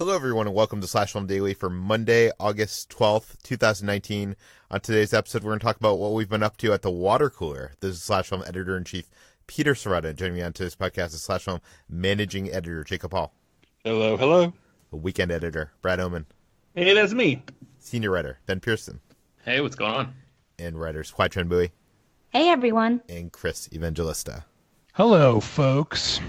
Hello, everyone, and welcome to Slash Film Daily for Monday, August 12th, 2019. On today's episode, we're going to talk about what we've been up to at the water cooler. This is Slash Film Editor-in-Chief Peter Sciretta. Joining me on today's podcast is Slash Film Managing Editor Jacob Hall. Hello, hello. Weekend Editor Brad Oman. Hey, that's me. Senior Writer Ben Pearson. Hey, what's going on? And writers Hoai-Tran. Hey, everyone. And Chris Evangelista. Hello, folks.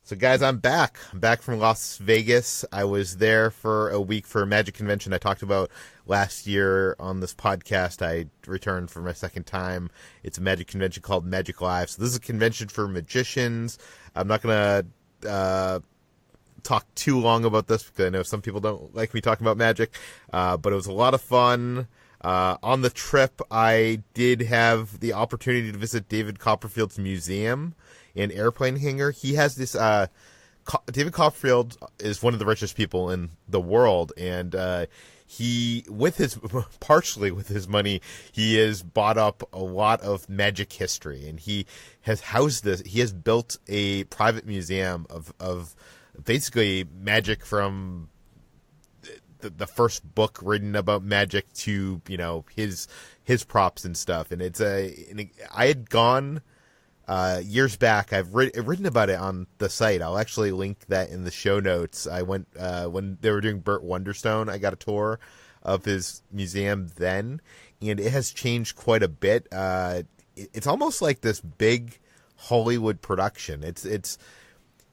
So, guys, I'm back. I'm back from Las Vegas. I was there for a week for a magic convention I talked about last year on this podcast. I returned for my second time. It's a magic convention called Magic Live. So this is a convention for magicians. I'm not going to talk too long about this because I know some people don't like me talking about magic. But it was a lot of fun. On the trip, I did have the opportunity to visit David Copperfield's museum and airplane hangar. He has this, David Copperfield is one of the richest people in the world, and he, partially with his money, he has bought up a lot of magic history, and he has housed this, he has built a private museum of basically magic from the first book written about magic to, you know, his props and stuff. And I had gone years back. I've written about it on the site. I'll actually link that in the show notes. I went when they were doing Burt Wonderstone. I got a tour of his museum then, and it has changed quite a bit. It's almost like this big Hollywood production.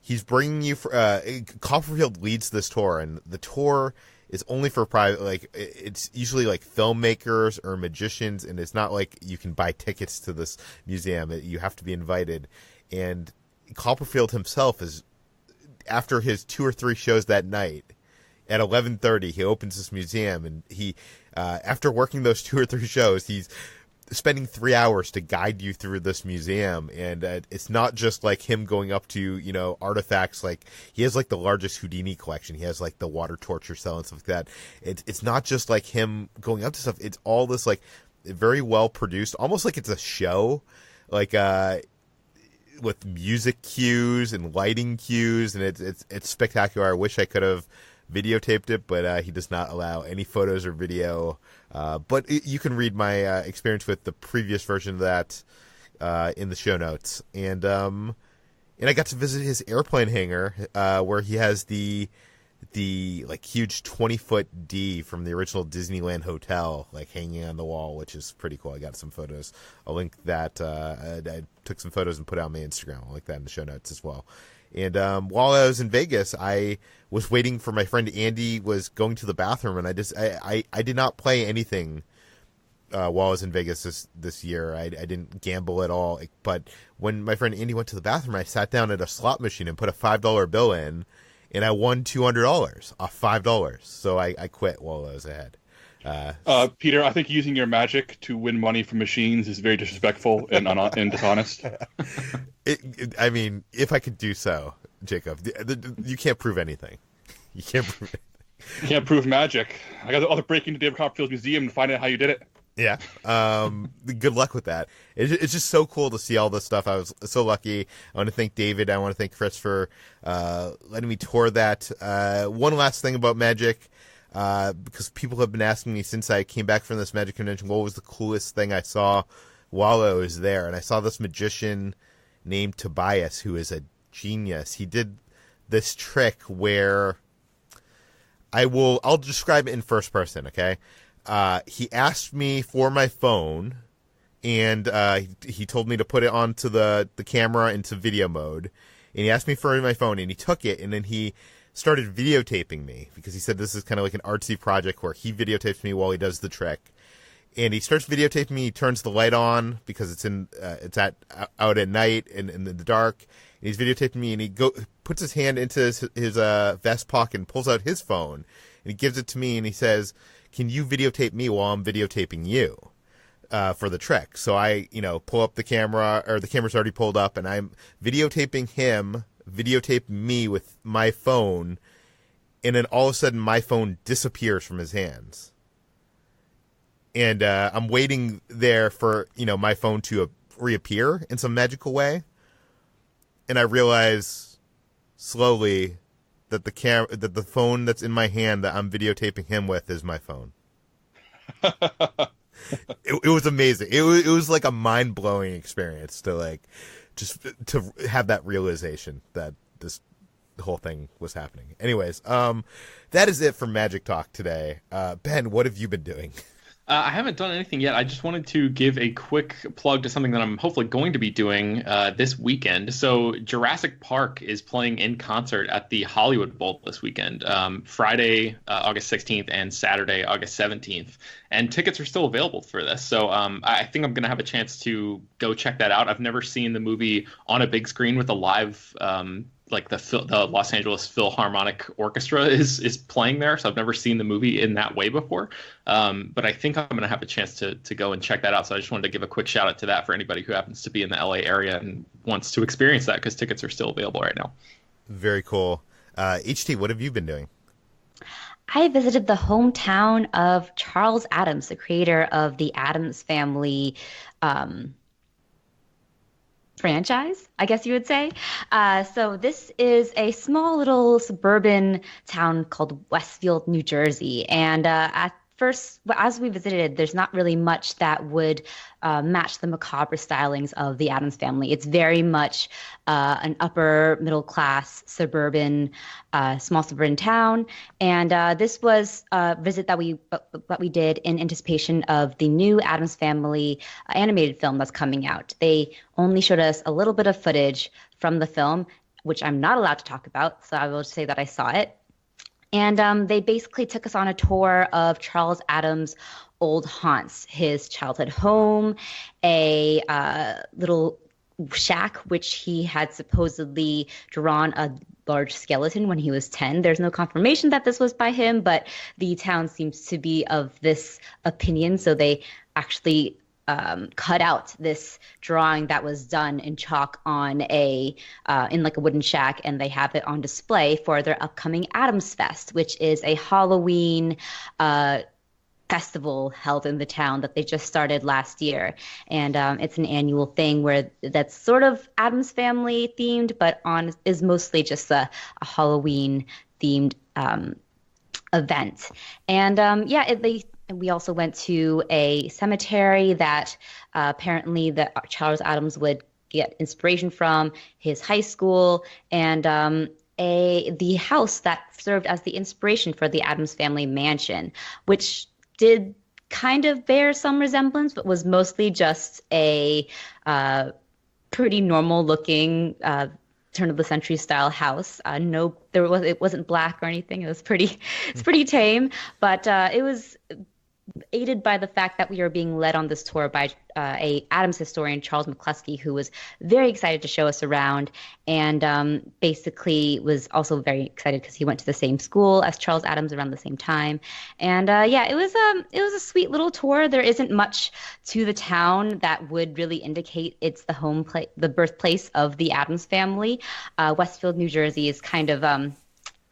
He's bringing you Copperfield leads this tour, and the tour is only for private, like, it's usually like filmmakers or magicians, and it's not like you can buy tickets to this museum. You have to be invited. And Copperfield himself is, after his 2 or 3 shows that night, at 11:30, he opens this museum, and he, after working those 2 or 3 shows, he's spending 3 hours to guide you through this museum. And it's not just like him going up to, you know, artifacts. Like, he has like the largest Houdini collection. He has like the water torture cell and stuff like that. It's not just like him going up to stuff. It's all this like very well produced, almost like it's a show, like with music cues and lighting cues, and it's spectacular. I wish I could have videotaped it, but he does not allow any photos or video. But you can read my experience with the previous version of that in the show notes. And I got to visit his airplane hangar, where he has the like huge 20-foot D from the original Disneyland hotel like hanging on the wall, which is pretty cool. I got some photos. I'll link that. I took some photos and put it on my Instagram. I'll link that in the show notes as well. And while I was in Vegas, I was waiting for my friend Andy was going to the bathroom, and I did not play anything while I was in Vegas this year. I didn't gamble at all. But when my friend Andy went to the bathroom, I sat down at a slot machine and put a $5 bill in, and I won $200 off $5. So I quit while I was ahead. Peter, I think using your magic to win money from machines is very disrespectful and dishonest. I mean, if I could do so, Jacob, you can't prove anything. You can't prove anything. You can't prove magic. I got to break into David Copperfield's museum to find out how you did it. Yeah. Good luck with that. It's just so cool to see all this stuff. I was so lucky. I want to thank David. I want to thank Chris for letting me tour that. One last thing about magic. Because people have been asking me since I came back from this magic convention, what was the coolest thing I saw while I was there? And I saw this magician named Tobias, who is a genius. He did this trick where I'll describe it in first person, okay? He asked me for my phone, and he told me to put it onto the camera into video mode. And he asked me for my phone, and he took it, and then he started videotaping me because he said this is kind of like an artsy project where he videotapes me while he does the trick. And he starts videotaping me. He turns the light on because it's out at night and in the dark. And he's videotaping me, and he puts his hand into his vest pocket and pulls out his phone, and he gives it to me, and he says, "Can you videotape me while I'm videotaping you for the trick?" So I, pull up the camera, or the camera's already pulled up, and I'm videotaping him. Videotape me with my phone, and then all of a sudden my phone disappears from his hands, and I'm waiting there for my phone to reappear in some magical way, and I realize slowly that the phone that's in my hand that I'm videotaping him with is my phone. It was amazing. It was like a mind blowing experience to have that realization that this whole thing was happening. Anyways, that is it for Magic Talk today. Ben, what have you been doing? I haven't done anything yet. I just wanted to give a quick plug to something that I'm hopefully going to be doing this weekend. So Jurassic Park is playing in concert at the Hollywood Bowl this weekend, Friday, August 16th, and Saturday, August 17th. And tickets are still available for this. So I think I'm going to have a chance to go check that out. I've never seen the movie on a big screen with a live the Los Angeles Philharmonic Orchestra is playing there, so I've never seen the movie in that way before. But I think I'm going to have a chance to go and check that out. So I just wanted to give a quick shout out to that for anybody who happens to be in the LA area and wants to experience that, because tickets are still available right now. Very cool. HT, what have you been doing? I visited the hometown of Charles Addams, the creator of the Addams Family franchise, I guess you would say. So this is a small little suburban town called Westfield, New Jersey. And at first, as we visited, there's not really much that would match the macabre stylings of the Addams Family. It's very much an upper middle class suburban, small suburban town. And this was a visit that we did in anticipation of the new Addams Family animated film that's coming out. They only showed us a little bit of footage from the film, which I'm not allowed to talk about, so I will say that I saw it. And they basically took us on a tour of Charles Addams' old haunts, his childhood home, a little shack which he had supposedly drawn a large skeleton when he was 10. There's no confirmation that this was by him, but the town seems to be of this opinion, so they actually cut out this drawing that was done in chalk on in like a wooden shack, and they have it on display for their upcoming Addams Fest, which is a Halloween festival held in the town that they just started last year. And it's an annual thing where that's sort of Addams Family themed, but is mostly just a Halloween themed event. And we also went to a cemetery that apparently that Charles Addams would get inspiration from, his high school, and the house that served as the inspiration for the Addams Family mansion, which did kind of bear some resemblance, but was mostly just a pretty normal looking turn of the century style house. It wasn't black or anything. It was it's pretty tame, but it was aided by the fact that we were being led on this tour by a Addams historian, Charles McCluskey, who was very excited to show us around, and basically was also very excited because he went to the same school as Charles Addams around the same time. And it was a sweet little tour. There isn't much to the town that would really indicate it's the birthplace of the Addams Family. Westfield, New Jersey is kind of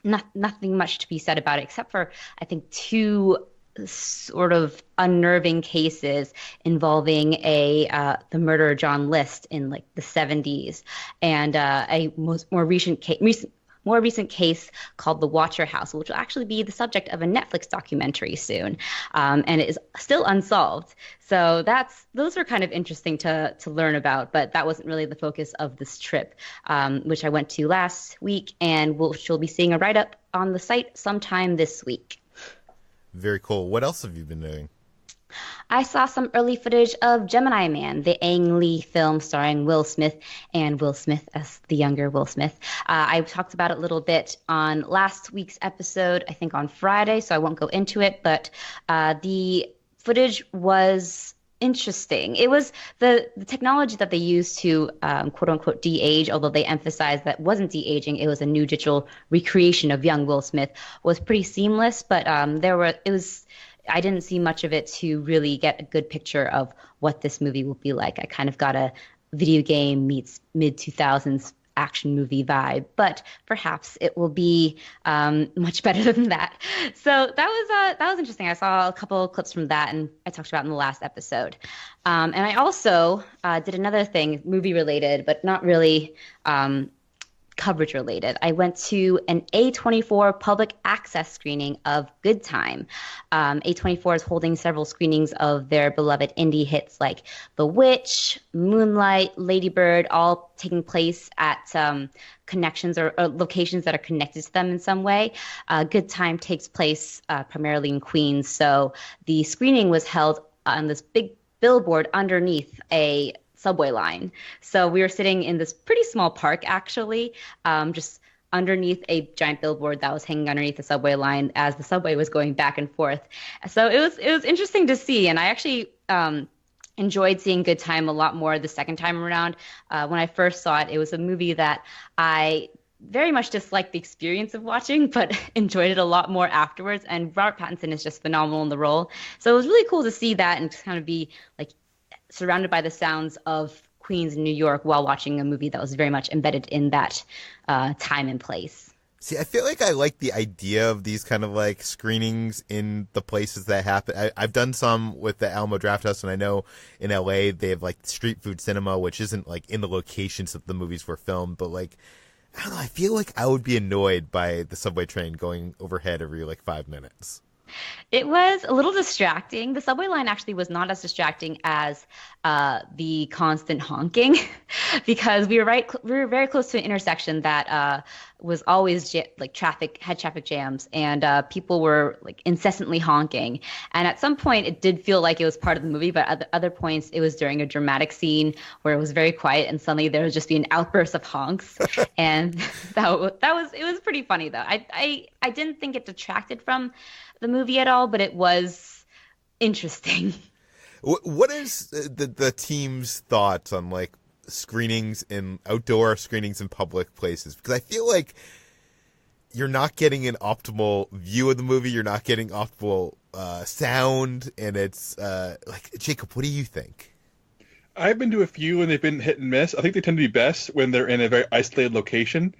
nothing much to be said about it, except for I think two sort of unnerving cases involving the murderer John List in like the 70s, and a more recent case called The Watcher House, which will actually be the subject of a Netflix documentary soon, and it is still unsolved. So those are kind of interesting to learn about, but that wasn't really the focus of this trip, which I went to last week, and she'll be seeing a write-up on the site sometime this week. Very cool. What else have you been doing? I saw some early footage of Gemini Man, the Ang Lee film starring Will Smith, and Will Smith as the younger Will Smith. I talked about it a little bit on last week's episode, I think on Friday, so I won't go into it, but the footage was interesting. It was the technology that they used to quote unquote de-age, although they emphasized that wasn't de-aging, it was a new digital recreation of young Will Smith, was pretty seamless, but I didn't see much of it to really get a good picture of what this movie will be like. I kind of got a video game meets mid-2000s action movie vibe, but perhaps it will be much better than that. So that was interesting. I saw a couple of clips from that, and I talked about in the last episode. And I also did another thing, movie related, but not really coverage related. I went to an A24 public access screening of Good Time. A24 is holding several screenings of their beloved indie hits like The Witch, Moonlight, Lady Bird, all taking place at connections or locations that are connected to them in some way. Good Time takes place primarily in Queens, so the screening was held on this big billboard underneath a subway line. So we were sitting in this pretty small park, actually, just underneath a giant billboard that was hanging underneath the subway line as the subway was going back and forth. So it was interesting to see, and I actually enjoyed seeing Good Time a lot more the second time around. When I first saw it, it was a movie that I very much disliked the experience of watching, but enjoyed it a lot more afterwards. And Robert Pattinson is just phenomenal in the role. So it was really cool to see that and to kind of be like surrounded by the sounds of Queens and New York while watching a movie that was very much embedded in that time and place. See, I feel like I like the idea of these kind of like screenings in the places that happen. I've done some with the Alamo Drafthouse, and I know in LA they have like street food cinema, which isn't like in the locations that the movies were filmed, but like, I don't know, I feel like I would be annoyed by the subway train going overhead every like 5 minutes. It was a little distracting. The subway line actually was not as distracting as the constant honking because we were very close to an intersection that was always had traffic jams, and people were like incessantly honking. And at some point it did feel like it was part of the movie, but at other points it was during a dramatic scene where it was very quiet and suddenly there would just be an outburst of honks. And it was pretty funny though. I didn't think it detracted from the movie at all, but it was interesting. What is the team's thoughts on like screenings in outdoor screenings in public places? Because I feel like you're not getting an optimal view of the movie, you're not getting optimal sound, and it's like, Jacob, what do you think? I've been to a few and they've been hit and miss. I think they tend to be best when they're in a very isolated location.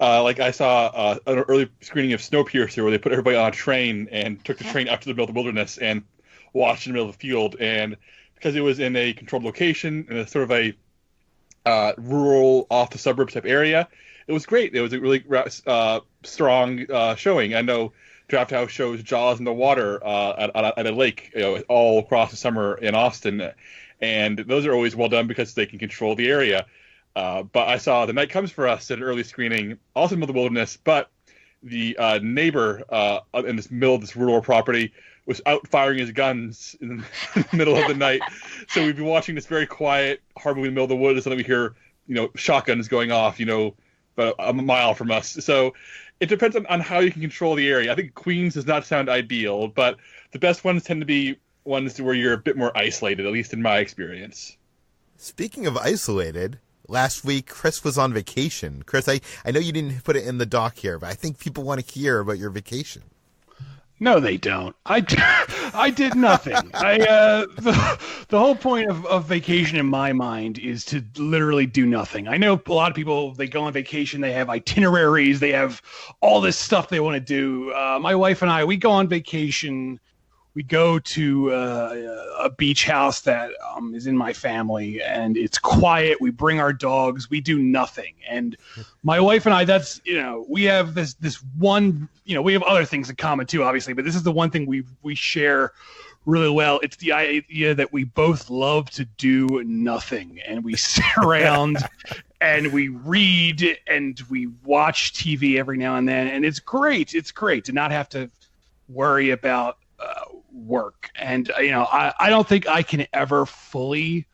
Like I saw an early screening of Snowpiercer where they put everybody on a train and took the train out to the middle of the wilderness and watched in the middle of the field. And because it was in a controlled location in a sort of a rural, off the suburbs type area, it was great. It was a really strong showing. I know Draft House shows Jaws in the water at a lake, all across the summer in Austin, and those are always well done because they can control the area. But I saw The Night Comes for Us at an early screening, also in the wilderness, but the neighbor in this middle of this rural property was out firing his guns in the middle of the night. So we'd be watching this very quiet horror movie in the middle of the woods, and suddenly we hear, shotguns going off, about a mile from us. So it depends on how you can control the area. I think Queens does not sound ideal, but the best ones tend to be ones where you're a bit more isolated, at least in my experience. Speaking of isolated, last week, Chris was on vacation. Chris, I know you didn't put it in the doc here, but I think people want to hear about your vacation. No, they don't. I did nothing. The whole point of vacation in my mind is to literally do nothing. I know a lot of people, they go on vacation, they have itineraries, they have all this stuff they want to do. My wife and I, we go on vacation. We go to a beach house that is in my family, and it's quiet. We bring our dogs. We do nothing. And my wife and I, we have this one, we have other things in common too, obviously, but this is the one thing we share really well. It's the idea that we both love to do nothing, and we sit around and we read and we watch TV every now and then. And it's great. It's great to not have to worry about work. And I don't think I can ever fully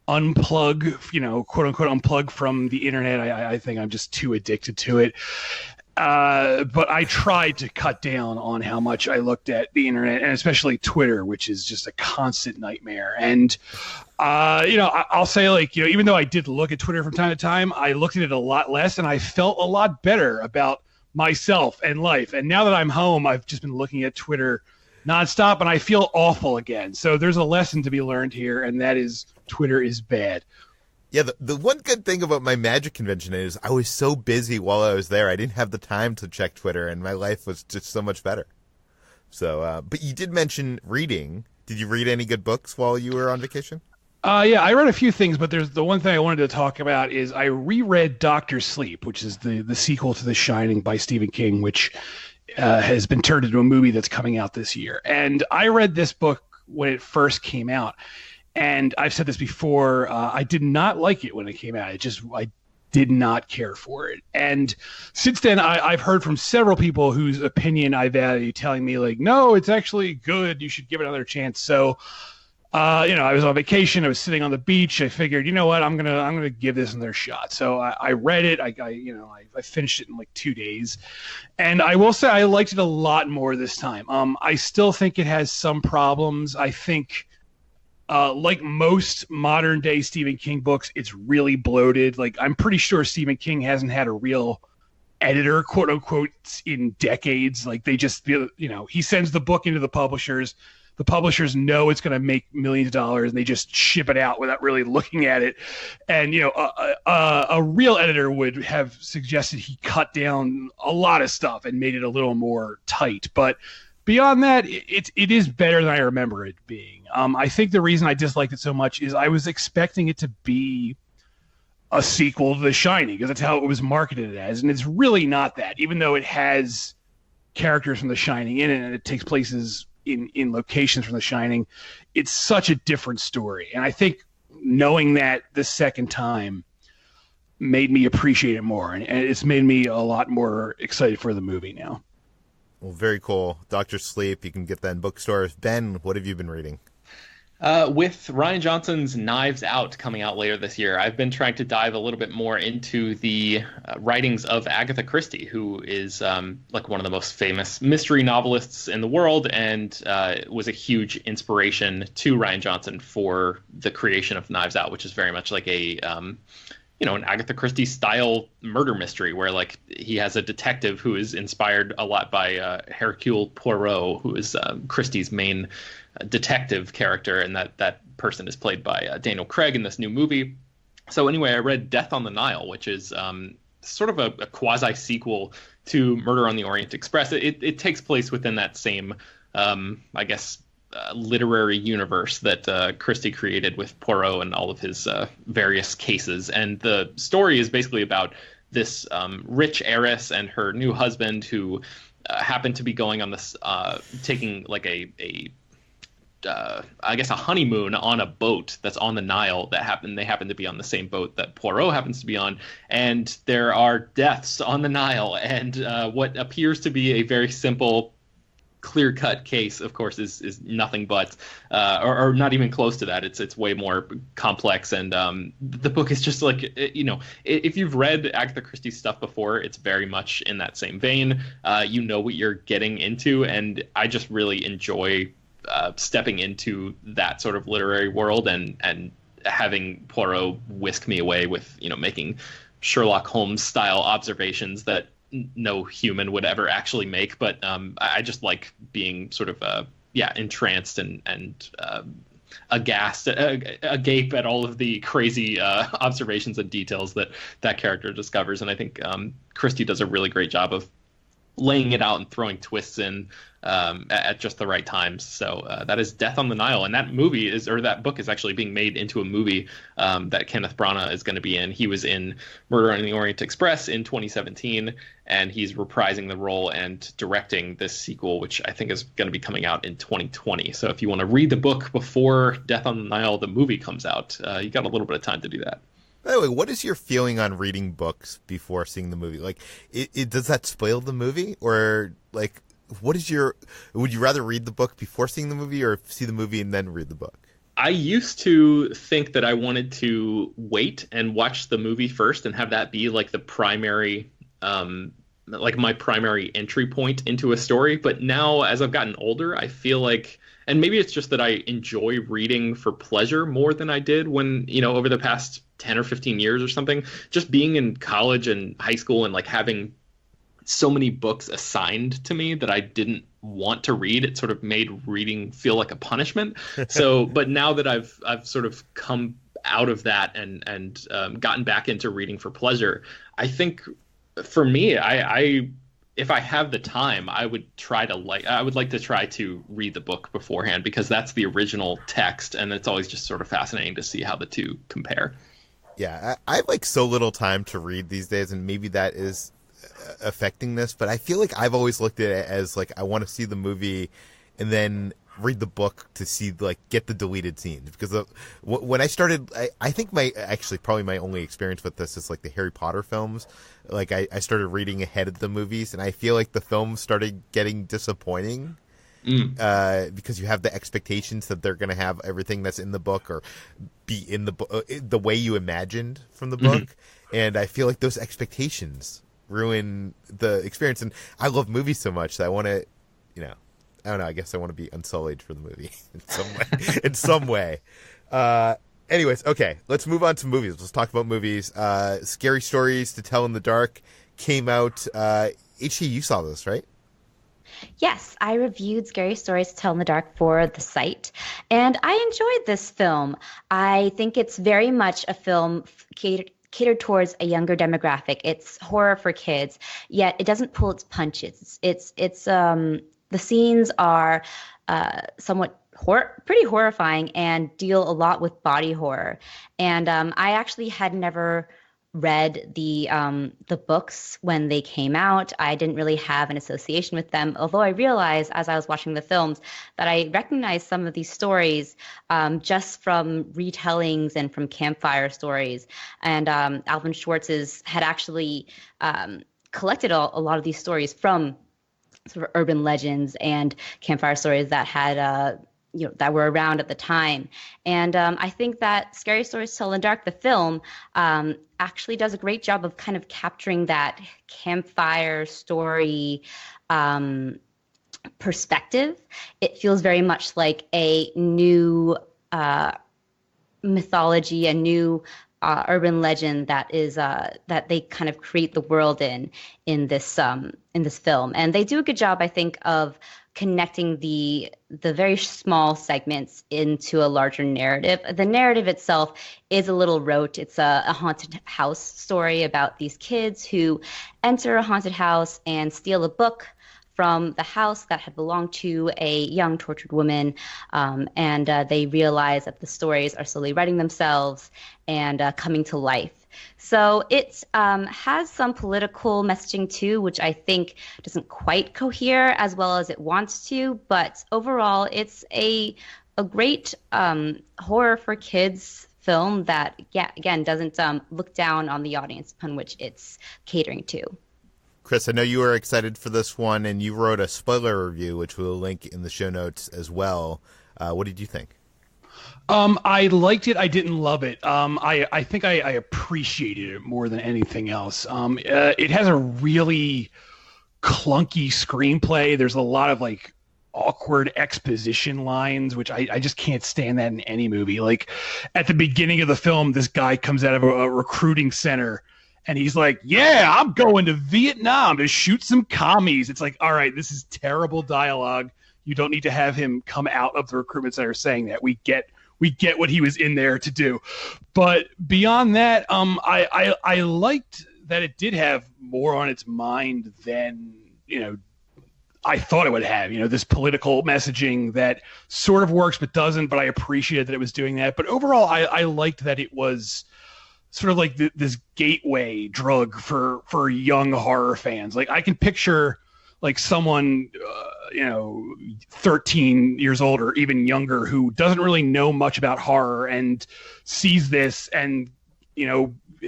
unplug, quote unquote unplug from the internet. I think I'm just too addicted to it. But I tried to cut down on how much I looked at the internet, and especially Twitter, which is just a constant nightmare. And I'll say, even though I did look at Twitter from time to time, I looked at it a lot less, and I felt a lot better about myself and life. And now that I'm home, I've just been looking at Twitter nonstop, and I feel awful again. So there's a lesson to be learned here, and that is Twitter is bad. Yeah, the one good thing about my Magic convention is I was so busy while I was there. I didn't have the time to check Twitter, and my life was just so much better. So, but you did mention reading. Did you read any good books while you were on vacation? Yeah, I read a few things, but there's the one thing I wanted to talk about is I reread Doctor Sleep, which is the sequel to The Shining by Stephen King, which has been turned into a movie that's coming out this year. And I read this book when it first came out, and I've said this before, I did not like it when it came out. I did not care for it. And since then, I've heard from several people whose opinion I value telling me, like, no, it's actually good. You should give it another chance. So, I was on vacation. I was sitting on the beach. I figured, you know what, I'm gonna give this another shot. So I read it. I finished it in like 2 days, and I will say I liked it a lot more this time. I still think it has some problems. I think, like most modern day Stephen King books, it's really bloated. Like, I'm pretty sure Stephen King hasn't had a real editor, quote unquote, in decades. Like, they just, he sends the book into the publishers. The publishers know it's going to make millions of dollars, and they just ship it out without really looking at it. And, a real editor would have suggested he cut down a lot of stuff and made it a little more tight. But beyond that, it is better than I remember it being. I think the reason I disliked it so much is I was expecting it to be a sequel to The Shining, because that's how it was marketed as. And it's really not that, even though it has characters from The Shining in it, and it takes places in locations from The Shining. It's such a different story. And I think knowing that the second time made me appreciate it more. And it's made me a lot more excited for the movie now. Well, very cool. Dr. Sleep, you can get that in bookstores. Ben, what have you been reading? With Rian Johnson's Knives Out coming out later this year, I've been trying to dive a little bit more into the writings of Agatha Christie, who is like one of the most famous mystery novelists in the world, and was a huge inspiration to Rian Johnson for the creation of Knives Out, which is very much like an Agatha Christie style murder mystery, where like he has a detective who is inspired a lot by Hercule Poirot, who is Christie's main detective character, and that person is played by Daniel Craig in this new movie. So anyway, I read Death on the Nile, which is sort of a quasi sequel to Murder on the Orient Express. It takes place within that same literary universe that Christie created with Poirot and all of his various cases. And the story is basically about this rich heiress and her new husband who happen to be going on this, taking like a honeymoon on a boat that's on the Nile. They happen to be on the same boat that Poirot happens to be on, and there are deaths on the Nile. And what appears to be a very simple, clear-cut case, of course, is nothing but, or not even close to that. It's way more complex, and the book is just like, if you've read Agatha Christie's stuff before, it's very much in that same vein. You know what you're getting into, and I just really enjoy stepping into that sort of literary world and having Poirot whisk me away with, making Sherlock Holmes style observations that no human would ever actually make. But I just like being sort of entranced and aghast, agape at all of the crazy observations and details that character discovers. And I think Christie does a really great job of laying it out and throwing twists in at just the right times. So that is Death on the Nile, and that book is actually being made into a movie that Kenneth Branagh is going to be in. He was in Murder on the Orient Express in 2017, and he's reprising the role and directing this sequel, which I think is going to be coming out in 2020. So if you want to read the book before Death on the Nile, the movie comes out, you got a little bit of time to do that. By the way, what is your feeling on reading books before seeing the movie? Like, does that spoil the movie? Or, like, would you rather read the book before seeing the movie, or see the movie and then read the book? I used to think that I wanted to wait and watch the movie first and have that be like the primary, like my primary entry point into a story. But now, as I've gotten older, I feel like, and maybe it's just that I enjoy reading for pleasure more than I did when, over the past 10 or 15 years or something, just being in college and high school and like having so many books assigned to me that I didn't want to read. It sort of made reading feel like a punishment. So, but now that I've sort of come out of that and gotten back into reading for pleasure, I think for me, I if I have the time, I would like to try to read the book beforehand, because that's the original text, and it's always just sort of fascinating to see how the two compare. Yeah, I have like so little time to read these days, and maybe that is affecting this, but I feel like I've always looked at it as like I want to see the movie and then read the book to see, like, get the deleted scenes, because when I started, I think probably my only experience with this is like the Harry Potter films. Like I started reading ahead of the movies, and I feel like the films started getting disappointing because you have the expectations that they're going to have everything that's in the book or be in the book the way you imagined from the book, and I feel like those expectations ruin the experience. And I love movies so much that I want to, I don't know. I guess I want to be unsullied for the movie in some way. Anyways, okay, let's move on to movies. Let's talk about movies. Scary Stories to Tell in the Dark came out. HT, you saw this, right? Yes, I reviewed Scary Stories to Tell in the Dark for the site, and I enjoyed this film. I think it's very much a film catered towards a younger demographic. It's horror for kids, yet it doesn't pull its punches. It's the scenes are somewhat pretty horrifying and deal a lot with body horror. And I actually had never read the books when they came out. I didn't really have an association with them, although I realized as I was watching the films that I recognized some of these stories just from retellings and from campfire stories. And Alvin Schwartz's had actually collected a lot of these stories from sort of urban legends and campfire stories that had that were around at the time. And I think that Scary Stories to Tell in the Dark, the film, actually does a great job of kind of capturing that campfire story perspective. It feels very much like a new mythology, a new urban legend that is that they kind of create the world in this film. And they do a good job, I think, of connecting the very small segments into a larger narrative. The narrative itself is a little rote. It's a haunted house story about these kids who enter a haunted house and steal a book from the house that had belonged to a young tortured woman, and they realize that the stories are slowly writing themselves and coming to life. So it has some political messaging too, which I think doesn't quite cohere as well as it wants to, but overall it's a great horror for kids film that, again, doesn't look down on the audience upon which it's catering to. Chris, I know you were excited for this one, and you wrote a spoiler review, which we'll link in the show notes as well. What did you think? I liked it. I didn't love it. I think I appreciated it more than anything else. It has a really clunky screenplay. There's a lot of like awkward exposition lines, which I just can't stand that in any movie. Like at the beginning of the film, this guy comes out of a recruiting center and he's like, yeah, I'm going to Vietnam to shoot some commies. It's like, all right, this is terrible dialogue. You don't need to have him come out of the recruitment center saying that. We get what he was in there to do. But beyond that, I liked that it did have more on its mind than, I thought it would have, this political messaging that sort of works but doesn't, but I appreciated that it was doing that. But overall, I liked that it was sort of like this gateway drug for young horror fans. Like I can picture like someone, 13 years old or even younger who doesn't really know much about horror and sees this and,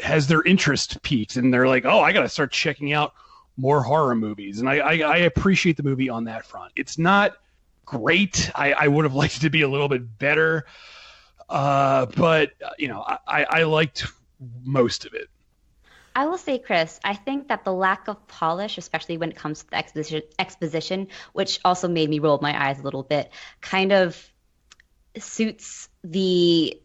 has their interest piqued and they're like, oh, I got to start checking out more horror movies. And I appreciate the movie on that front. It's not great. I would have liked it to be a little bit better. But I liked most of it. I will say, Chris, I think that the lack of polish, especially when it comes to the exposition, which also made me roll my eyes a little bit, kind of suits the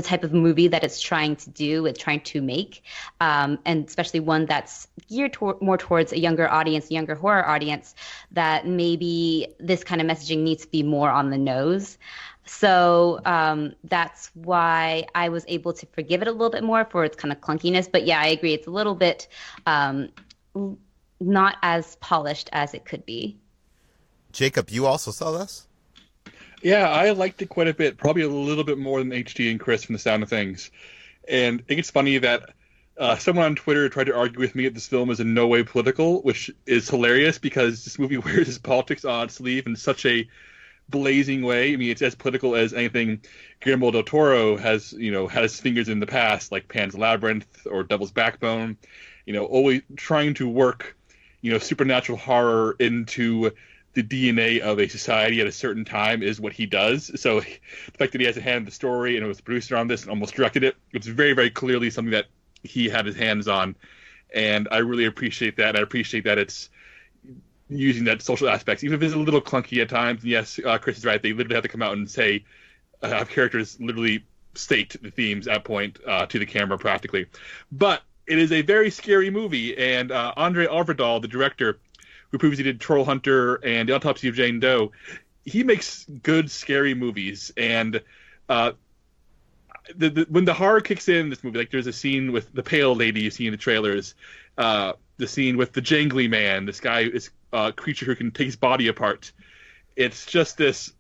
type of movie that it's trying to do, it's trying to make, and especially one that's geared more towards a younger audience, a younger horror audience, that maybe this kind of messaging needs to be more on the nose. So that's why I was able to forgive it a little bit more for its kind of clunkiness. But yeah, I agree. It's a little bit not as polished as it could be. Jacob, you also saw this? Yeah, I liked it quite a bit, probably a little bit more than HT and Chris from the sound of things. And I think it's funny that someone on Twitter tried to argue with me that this film is in no way political, which is hilarious because this movie wears its politics on its sleeve in such a blazing way. I mean, it's as political as anything Guillermo del Toro has, had his fingers in the past, like Pan's Labyrinth or Devil's Backbone. Always trying to work, supernatural horror into the DNA of a society at a certain time is what he does. So the fact that he has a hand in the story and was the producer on this and almost directed it, it's very, very clearly something that he had his hands on. And I really appreciate that. I appreciate that it's using that social aspects, even if it's a little clunky at times. And yes, Chris is right. They literally have to come out and say, have characters literally state the themes at point to the camera practically. But it is a very scary movie. And Andre Alverdal, the director, who previously did Troll Hunter and The Autopsy of Jane Doe, he makes good, scary movies. And when the horror kicks in this movie, like there's a scene with the pale lady you see in the trailers, the scene with the jangly man, this guy is a creature who can take his body apart. It's just this,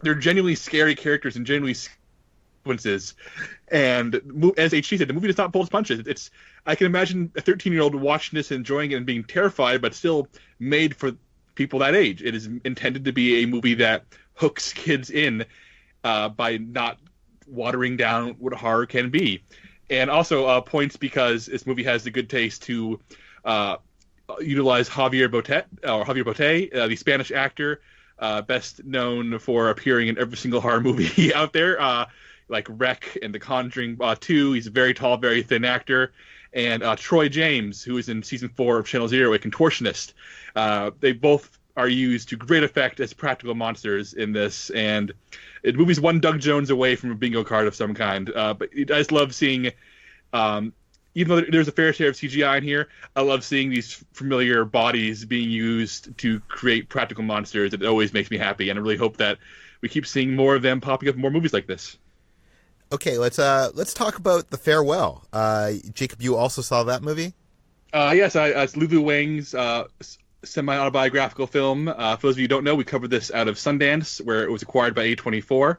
they're genuinely scary characters and genuinely sequences. And as HT said, the movie does not pull its punches. I can imagine a 13-year-old watching this, enjoying it, and being terrified, but still made for people that age. It is intended to be a movie that hooks kids in by not watering down what horror can be. And also points because this movie has the good taste to utilize Javier Botet, the Spanish actor, best known for appearing in every single horror movie out there, like Wreck and The Conjuring 2. He's a very tall, very thin actor. And Troy James, who is in season 4 of Channel Zero, a contortionist. They both are used to great effect as practical monsters in this. And the movie's one Doug Jones away from a bingo card of some kind. But I just love seeing, even though there's a fair share of CGI in here, I love seeing these familiar bodies being used to create practical monsters. It always makes me happy. And I really hope that we keep seeing more of them popping up in more movies like this. Okay, let's talk about The Farewell. Jacob, you also saw that movie? Yes, it's Lulu Wang's semi-autobiographical film. For those of you who don't know, we covered this out of Sundance, where it was acquired by A24.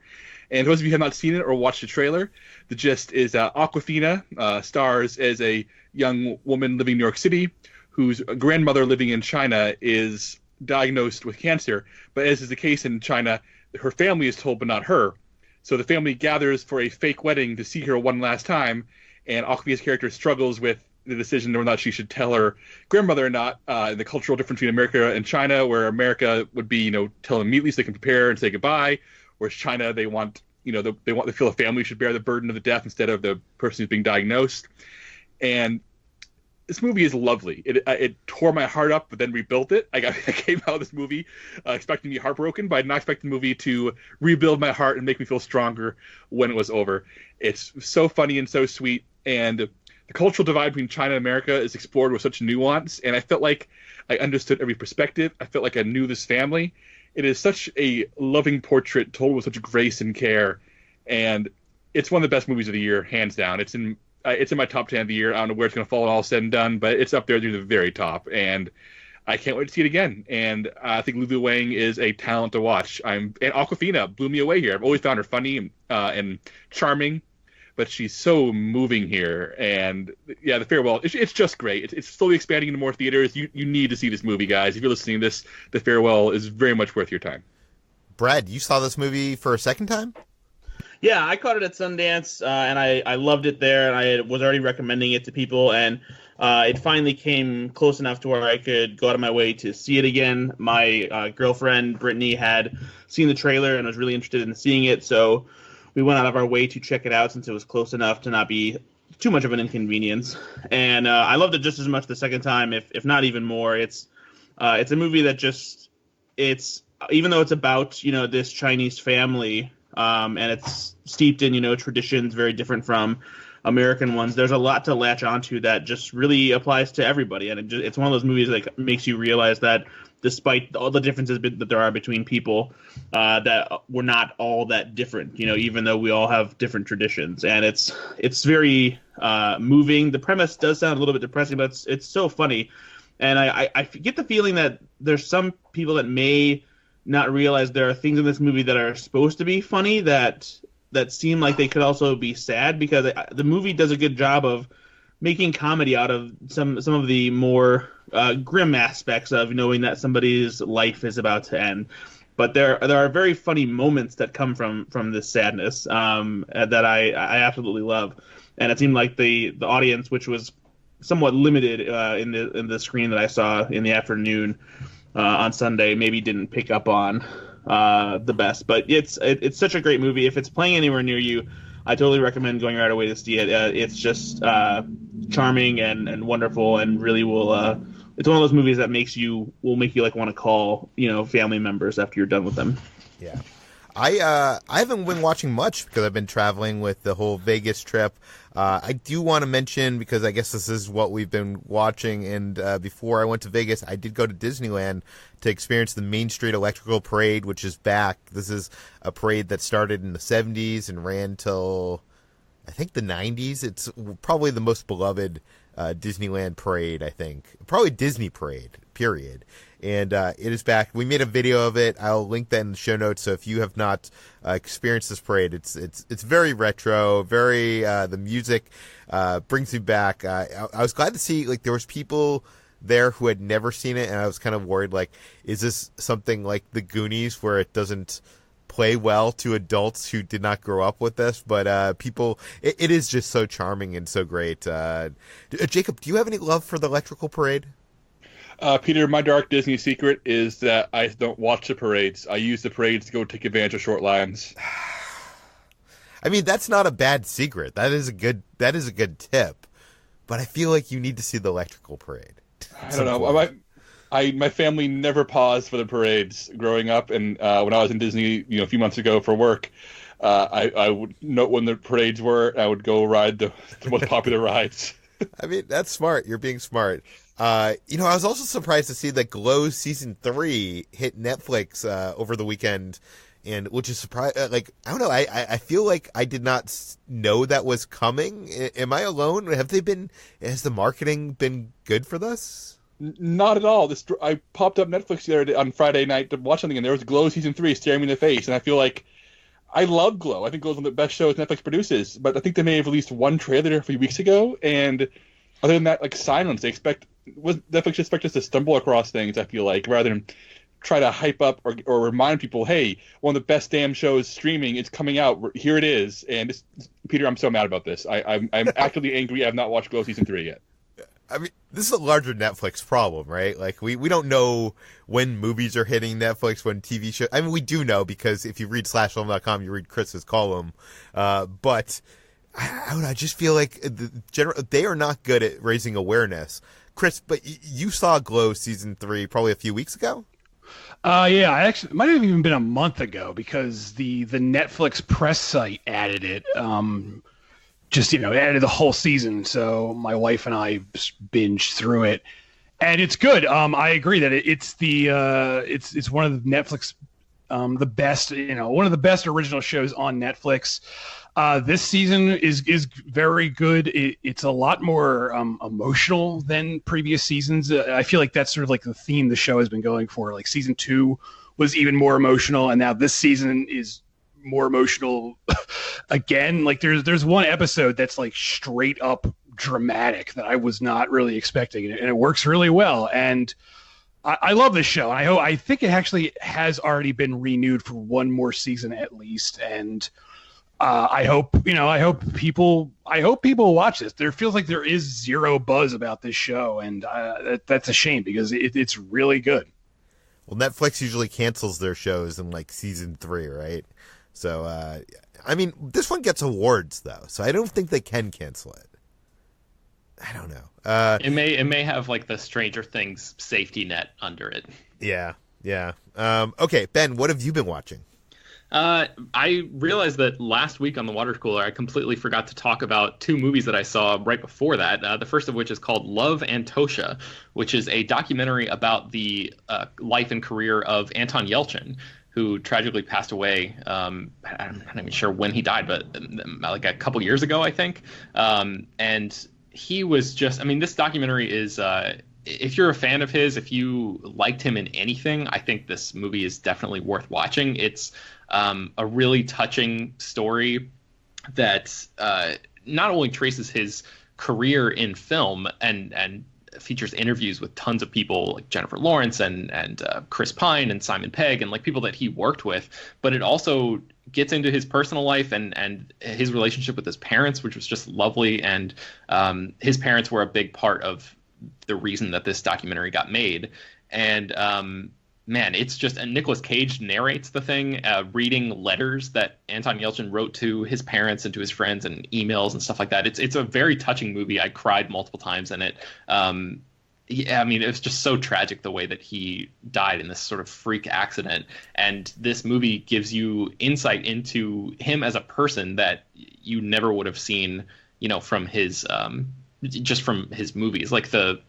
And for those of you who have not seen it or watched the trailer, the gist is Awkwafina stars as a young woman living in New York City whose grandmother living in China is diagnosed with cancer. But as is the case in China, her family is told, but not her. So the family gathers for a fake wedding to see her one last time, and Awkwafina's character struggles with the decision whether or not she should tell her grandmother or not. The cultural difference between America and China, where America would be, tell them immediately so they can prepare and say goodbye, whereas China, they want, they want to feel a family should bear the burden of the death instead of the person who's being diagnosed. And this movie is lovely. It tore my heart up, but then rebuilt it. I came out of this movie expecting to be heartbroken, but I did not expect the movie to rebuild my heart and make me feel stronger when it was over. It's so funny and so sweet, and the cultural divide between China and America is explored with such nuance, and I felt like I understood every perspective. I felt like I knew this family. It is such a loving portrait told with such grace and care, and it's one of the best movies of the year, hands down. It's in my top 10 of the year. I don't know where it's going to fall all said and done, but it's up there near the very top, and I can't wait to see it again. And I think Lulu Wang is a talent to watch. And Awkwafina blew me away here. I've always found her funny and charming, but she's so moving here. And yeah, The Farewell, it's just great. It's slowly expanding into more theaters. You need to see this movie, guys. If you're listening to this, The Farewell is very much worth your time. Brad, you saw this movie for a second time? Yeah, I caught it at Sundance, and I loved it there, and I was already recommending it to people, and it finally came close enough to where I could go out of my way to see it again. My girlfriend, Brittany, had seen the trailer and was really interested in seeing it, so we went out of our way to check it out since it was close enough to not be too much of an inconvenience. And I loved it just as much the second time, if not even more. It's a movie that it's even though it's about, this Chinese family, and it's steeped in, traditions very different from American ones, there's a lot to latch onto that just really applies to everybody. And it's one of those movies that makes you realize that despite all the differences that there are between people, that we're not all that different, even though we all have different traditions. And it's very moving. The premise does sound a little bit depressing, but it's so funny. And I get the feeling that there's some people that may not realize there are things in this movie that are supposed to be funny that seem like they could also be sad, because the movie does a good job of making comedy out of some of the more grim aspects of knowing that somebody's life is about to end. But there are very funny moments that come from this sadness that I absolutely love. And it seemed like the audience, which was somewhat limited in the screen that I saw in the afternoon on Sunday, maybe didn't pick up on the best. But it's such a great movie. If it's playing anywhere near you, I totally recommend going right away to see it. It's just charming and wonderful, and really will. It's one of those movies that will make you like want to call family members after you're done with them. Yeah. I haven't been watching much because I've been traveling with the whole Vegas trip. I do want to mention, because I guess this is what we've been watching, and before I went to Vegas, I did go to Disneyland to experience the Main Street Electrical Parade, which is back. This is a parade that started in the 70s and ran till, I think, the 90s. It's probably the most beloved Disneyland parade, I think. Probably Disney parade, period. And it is back. We made a video of it. I'll link that in the show notes. So if you have not experienced this parade, it's very retro. Very the music brings me back. I was glad to see there was people there who had never seen it, and I was kind of worried is this something like The Goonies where it doesn't play well to adults who did not grow up with this? But people, it is just so charming and so great. Jacob, do you have any love for the Electrical Parade? Peter, my dark Disney secret is that I don't watch the parades. I use the parades to go take advantage of short lines. I mean, that's not a bad secret. That is a good tip. But I feel like you need to see the Electrical Parade. I don't know. My family never paused for the parades growing up, and when I was in Disney, a few months ago for work, I would note when the parades were. I would go ride the most popular rides. I mean, that's smart. You're being smart. I was also surprised to see that Glow season 3 hit Netflix over the weekend, and which is surprising. I don't know. I feel like I did not know that was coming. Am I alone? Has the marketing been good for this? Not at all. I popped up Netflix the other day on Friday night to watch something, and there was Glow season 3 staring me in the face, and I feel like I love Glow. I think Glow's one of the best shows Netflix produces, but I think they may have released one trailer a few weeks ago, and other than that, silence. Netflix expect us to stumble across things, I feel like, rather than try to hype up or remind people, hey, one of the best damn shows streaming, it's coming out, here it is. And Peter, I'm so mad about this. I'm actively angry I have not watched Glow season 3 yet. I mean, this is a larger Netflix problem, right? We don't know when movies are hitting Netflix, when TV shows. I mean, we do know, because if you read /film.com, you read Chris's column. But I don't know. I just feel like they are not good at raising awareness. Chris, but you saw Glow season 3 probably a few weeks ago? Yeah, I actually might have even been a month ago, because the Netflix press site added it. Added the whole season, so my wife and I binged through it, and it's good. I agree that it's one of the Netflix, the best, one of the best original shows on Netflix. This season is very good. It's a lot more emotional than previous seasons. I feel like that's sort of like the theme the show has been going for. Like season 2 was even more emotional, and now this season is more emotional again. Like there's one episode that's like straight up dramatic that I was not really expecting, and it works really well. And I love this show. I think it actually has already been renewed for one more season at least. And I hope people watch this. There feels like there is zero buzz about this show, and that's a shame, because it's really good. Well, Netflix usually cancels their shows in season 3, right? So, I mean, this one gets awards though, so I don't think they can cancel it. I don't know. It may have the Stranger Things safety net under it. Yeah. Okay, Ben, what have you been watching? I realized that last week on the water cooler, I completely forgot to talk about 2 movies that I saw right before that. The first of which is called Love, Antosha, which is a documentary about the life and career of Anton Yelchin, who tragically passed away. I'm not even sure when he died, but a couple years ago, I think. And he was just, this documentary is if you're a fan of his, if you liked him in anything, I think this movie is definitely worth watching. It's a really touching story that not only traces his career in film and features interviews with tons of people like Jennifer Lawrence and Chris Pine and Simon Pegg and like people that he worked with, but it also gets into his personal life and his relationship with his parents, which was just lovely. And his parents were a big part of the reason that this documentary got made. And man, it's just, and Nicolas Cage narrates the thing, reading letters that Anton Yelchin wrote to his parents and to his friends and emails and stuff like that. It's a very touching movie. I cried multiple times in it. Yeah, I mean, it was just so tragic the way that he died in this sort of freak accident. And this movie gives you insight into him as a person that you never would have seen, from his just from his movies. Like the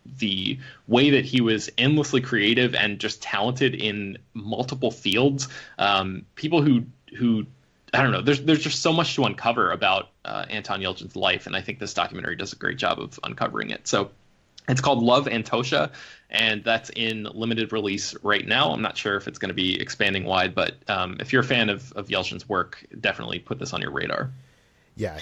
way that he was endlessly creative and just talented in multiple fields. People who I don't know, there's just so much to uncover about Anton Yelchin's life, and I think this documentary does a great job of uncovering it. So it's called Love Antosha, and that's in limited release right now. I'm not sure if it's going to be expanding wide, but if you're a fan of Yelchin's work, definitely put this on your radar. Yeah.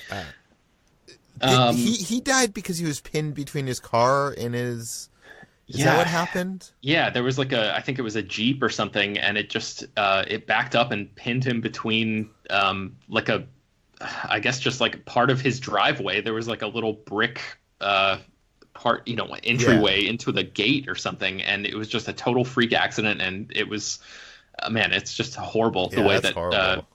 He died because he was pinned between his car and his... Is that what happened? Yeah, there was I think it was a Jeep or something, and it just it backed up and pinned him between I guess just like part of his driveway. There was like a little brick part, entryway into the gate or something, and it was just a total freak accident. And it was, man, it's just horrible the way that. Horrible.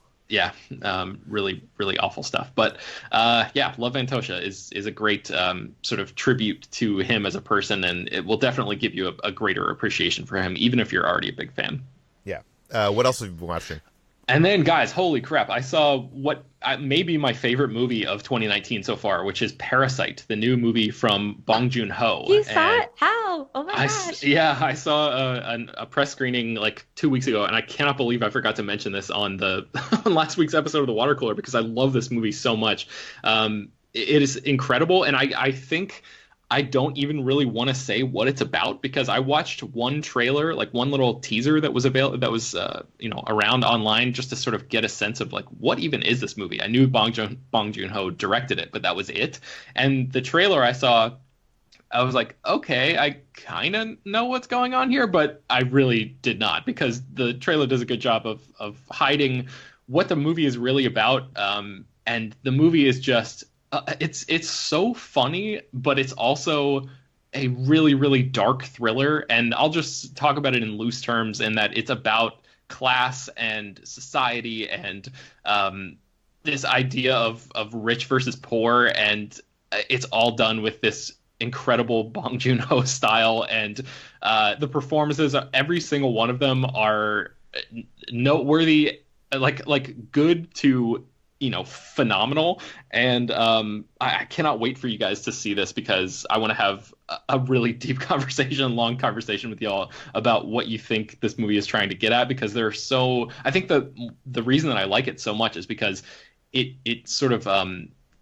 Really, really awful stuff. But Love Antosha is a great sort of tribute to him as a person, and it will definitely give you a greater appreciation for him, even if you're already a big fan. Yeah. What else have you been watching? And then, guys, holy crap, I saw what may be my favorite movie of 2019 so far, which is Parasite, the new movie from Bong Joon-ho. You saw it? How? Oh my gosh. Yeah, I saw a press screening like 2 weeks ago, and I cannot believe I forgot to mention this on on last week's episode of The Water Cooler, because I love this movie so much. It is incredible, and I think... I don't even really want to say what it's about, because I watched one trailer, like one little teaser that was around online, just to sort of get a sense of like, what even is this movie? I knew Bong Joon-ho directed it, but that was it. And the trailer I saw, I was like, okay, I kind of know what's going on here, but I really did not, because the trailer does a good job of hiding what the movie is really about. And the movie is just... it's so funny, but it's also a really, really dark thriller. And I'll just talk about it in loose terms, in that it's about class and society and this idea of rich versus poor. And it's all done with this incredible Bong Joon-ho style. And the performances, every single one of them are noteworthy, like good to... phenomenal. And I cannot wait for you guys to see this, because I want to have a really deep long conversation with y'all about what you think this movie is trying to get at, because I think the reason that I like it so much is because it sort of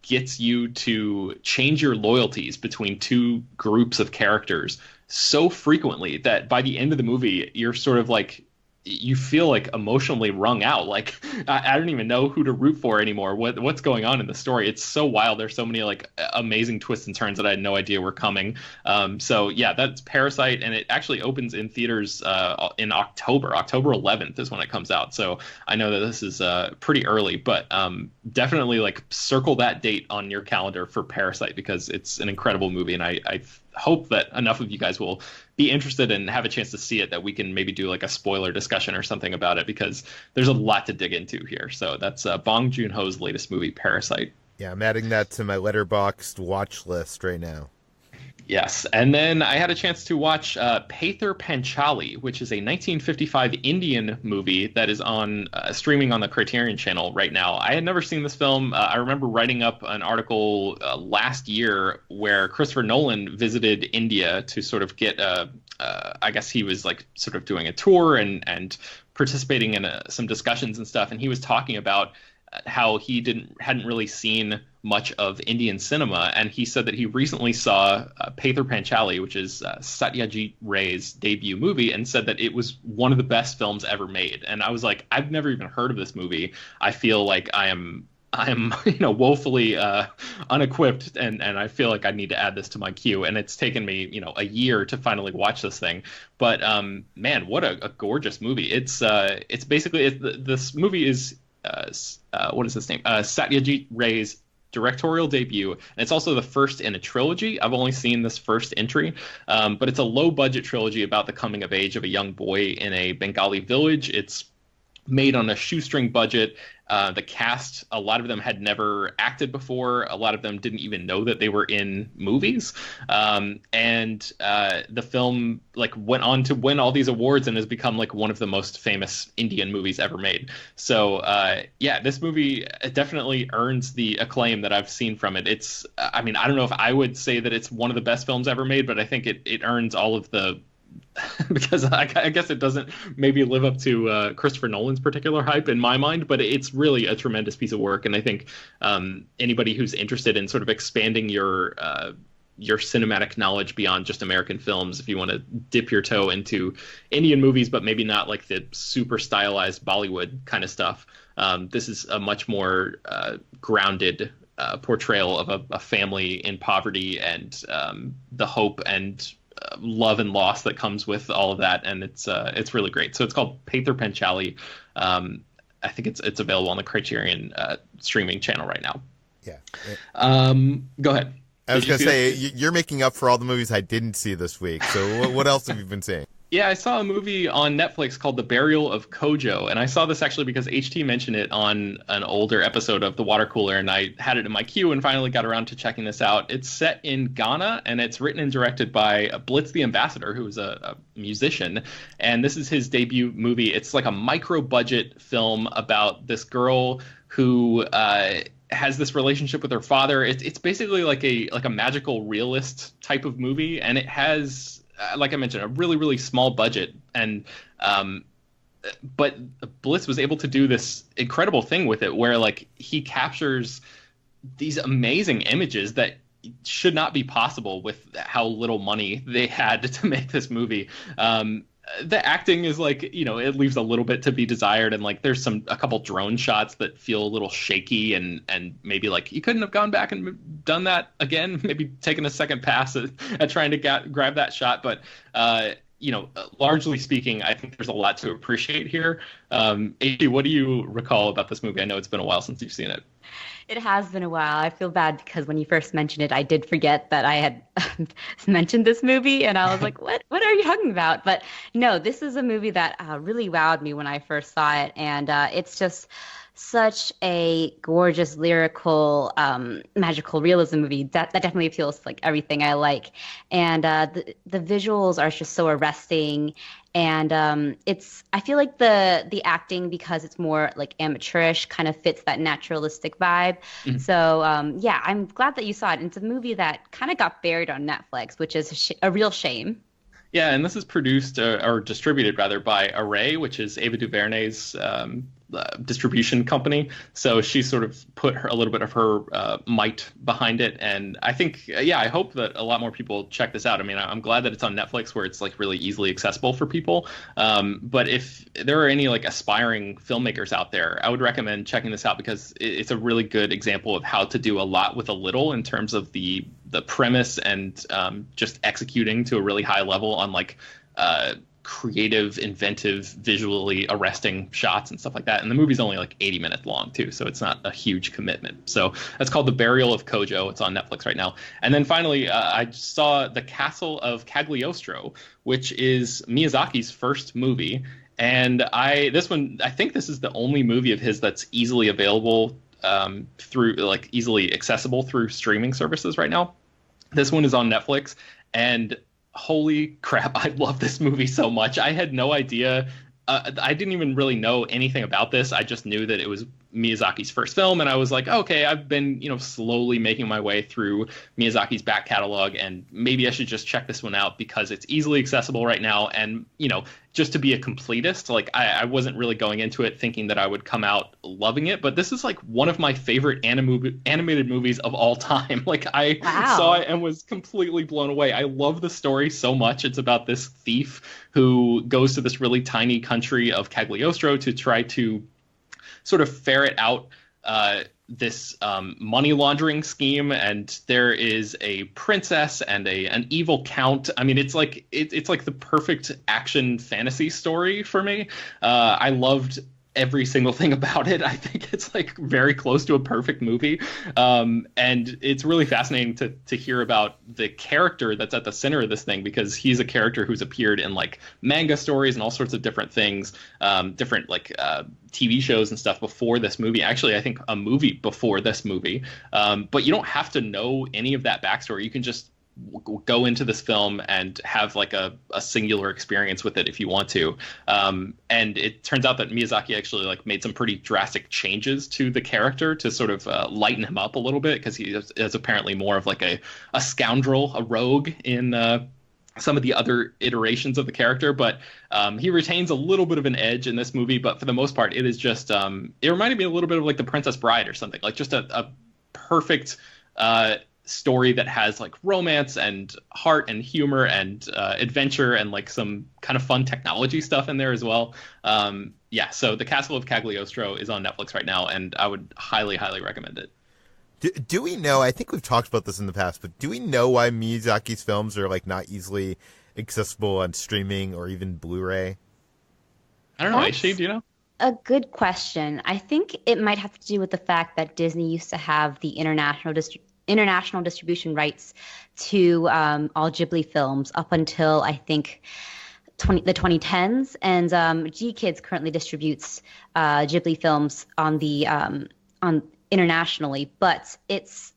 gets you to change your loyalties between two groups of characters so frequently that by the end of the movie, you're sort of like, you feel like emotionally wrung out. Like I don't even know who to root for anymore. What's going on in the story? It's so wild. There's so many like amazing twists and turns that I had no idea were coming. So yeah, that's Parasite, and it actually opens in theaters in October 11th is when it comes out. So I know that this is pretty early, but definitely like circle that date on your calendar for Parasite, because it's an incredible movie, and I hope that enough of you guys will be interested and have a chance to see it, that we can maybe do like a spoiler discussion or something about it, because there's a lot to dig into here. So that's Bong Joon-ho's latest movie, Parasite. Yeah, I'm adding that to my Letterboxd watch list right now. Yes, and then I had a chance to watch Pather Panchali, which is a 1955 Indian movie that is on streaming on the Criterion Channel right now. I had never seen this film. I remember writing up an article last year where Christopher Nolan visited India to sort of get, I guess he was like sort of doing a tour and participating in some discussions and stuff, and he was talking about how he hadn't really seen much of Indian cinema, and he said that he recently saw Pather Panchali, which is Satyajit Ray's debut movie, and said that it was one of the best films ever made. And I was like, I've never even heard of this movie. I feel like I am woefully unequipped, and I feel like I need to add this to my queue. And it's taken me a year to finally watch this thing. But man, what a gorgeous movie! It's basically this movie is what is his name? Satyajit Ray's directorial debut, and it's also the first in a trilogy. I've only seen this first entry, but it's a low-budget trilogy about the coming of age of a young boy in a Bengali village. It's made on a shoestring budget. The cast, a lot of them had never acted before. A lot of them didn't even know that they were in movies. And the film went on to win all these awards and has become one of the most famous Indian movies ever made. So this movie definitely earns the acclaim that I've seen from it. It's, I don't know if I would say that it's one of the best films ever made, but I think it earns all of the because I guess it doesn't maybe live up to Christopher Nolan's particular hype in my mind, but it's really a tremendous piece of work. And I think anybody who's interested in sort of expanding your cinematic knowledge beyond just American films, if you want to dip your toe into Indian movies, but maybe not like the super stylized Bollywood kind of stuff, this is a much more grounded portrayal of a family in poverty and the hope and love and loss that comes with all of that, and it's really great. So it's called Pather Panchali. I think it's available on the Criterion streaming channel right now. Yeah. Go ahead. I was going to say, you're making up for all the movies I didn't see this week. So what else have you been seeing? Yeah, I saw a movie on Netflix called The Burial of Kojo, and I saw this actually because HT mentioned it on an older episode of The Water Cooler, and I had it in my queue and finally got around to checking this out. It's set in Ghana, and it's written and directed by Blitz the Ambassador, who is a musician, and this is his debut movie. It's like a micro-budget film about this girl who has this relationship with her father. It's basically like a magical realist type of movie, and it has, like I mentioned, a really, really small budget. And but Blitz was able to do this incredible thing with it where he captures these amazing images that should not be possible with how little money they had to make this movie. The acting is it leaves a little bit to be desired, and there's a couple drone shots that feel a little shaky, and maybe you couldn't have gone back and done that again, maybe taken a second pass at trying to grab that shot. But largely speaking, I think there's a lot to appreciate here. A, what do you recall about this movie? I know it's been a while since you've seen it. It has been a while. I feel bad because when you first mentioned it, I did forget that I had mentioned this movie, and I was like, what are you talking about? But no, this is a movie that really wowed me when I first saw it, and it's just such a gorgeous, lyrical, magical realism movie that definitely appeals to everything I like. And the visuals are just so arresting. And I feel like the acting, because it's more amateurish, kind of fits that naturalistic vibe. Mm-hmm. So I'm glad that you saw it. And it's a movie that kind of got buried on Netflix, which is a real shame. Yeah, and this is produced or distributed rather by Array, which is Ava DuVernay's distribution company. So she sort of put a little bit of her might behind it, and I think I hope that a lot more people check this out. I mean, I'm glad that it's on Netflix where it's really easily accessible for people. But if there are any aspiring filmmakers out there, I would recommend checking this out because it's a really good example of how to do a lot with a little in terms of the premise and just executing to a really high level on creative, inventive, visually arresting shots and stuff like that. And the movie's only 80 minutes long too, so it's not a huge commitment. So that's called The Burial of Kojo. It's on Netflix right now. And then finally, I saw The Castle of Cagliostro, which is Miyazaki's first movie. And I think this is the only movie of his that's easily available through easily accessible through streaming services right now. This one is on Netflix, and holy crap, I love this movie so much. I had no idea. I didn't even really know anything about this. I just knew that it was Miyazaki's first film, and I was like, okay, I've been, slowly making my way through Miyazaki's back catalog, and maybe I should just check this one out because it's easily accessible right now. And, just to be a completist, like I wasn't really going into it thinking that I would come out loving it, but this is like one of my favorite animated movies of all time. Like I saw it and was completely blown away. I love the story so much. It's about this thief who goes to this really tiny country of Cagliostro to try to sort of ferret out this money laundering scheme, and there is a princess and an evil count. I mean, it's like the perfect action fantasy story for me. I loved every single thing about it. I think it's like very close to a perfect movie. And it's really fascinating to hear about the character that's at the center of this thing, because he's a character who's appeared in like manga stories and all sorts of different things, different like TV shows and stuff before this movie. Actually, I think a movie before this movie. But you don't have to know any of that backstory. You can just go into this film and have like a singular experience with it if you want to. And it turns out that Miyazaki actually like made some pretty drastic changes to the character to sort of lighten him up a little bit, because he is apparently more of like a scoundrel, a rogue in some of the other iterations of the character. But he retains a little bit of an edge in this movie, but for the most part, it is just it reminded me a little bit of like The Princess Bride or something, like just a perfect story that has like romance and heart and humor and adventure and like some kind of fun technology stuff in there as well. So The Castle of Cagliostro is on Netflix right now, and I would highly recommend it. Do we know, I think we've talked about this in the past, but do we know why Miyazaki's films are like not easily accessible on streaming or even Blu-ray? I don't know. Actually, do you know? A good question. I think it might have to do with the fact that Disney used to have the international distribution rights to all Ghibli films up until I think the 2010s, and G Kids currently distributes Ghibli films on internationally, but it's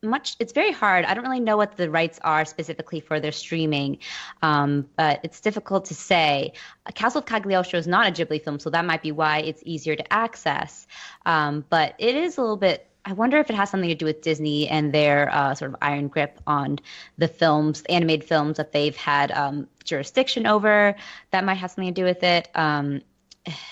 very hard. I don't really know what the rights are specifically for their streaming, but it's difficult to say. Castle of Cagliostro is not a Ghibli film, so that might be why it's easier to access, but it is a little bit. I wonder if it has something to do with Disney and their sort of iron grip on the films, the animated films that they've had jurisdiction over. That might have something to do with it.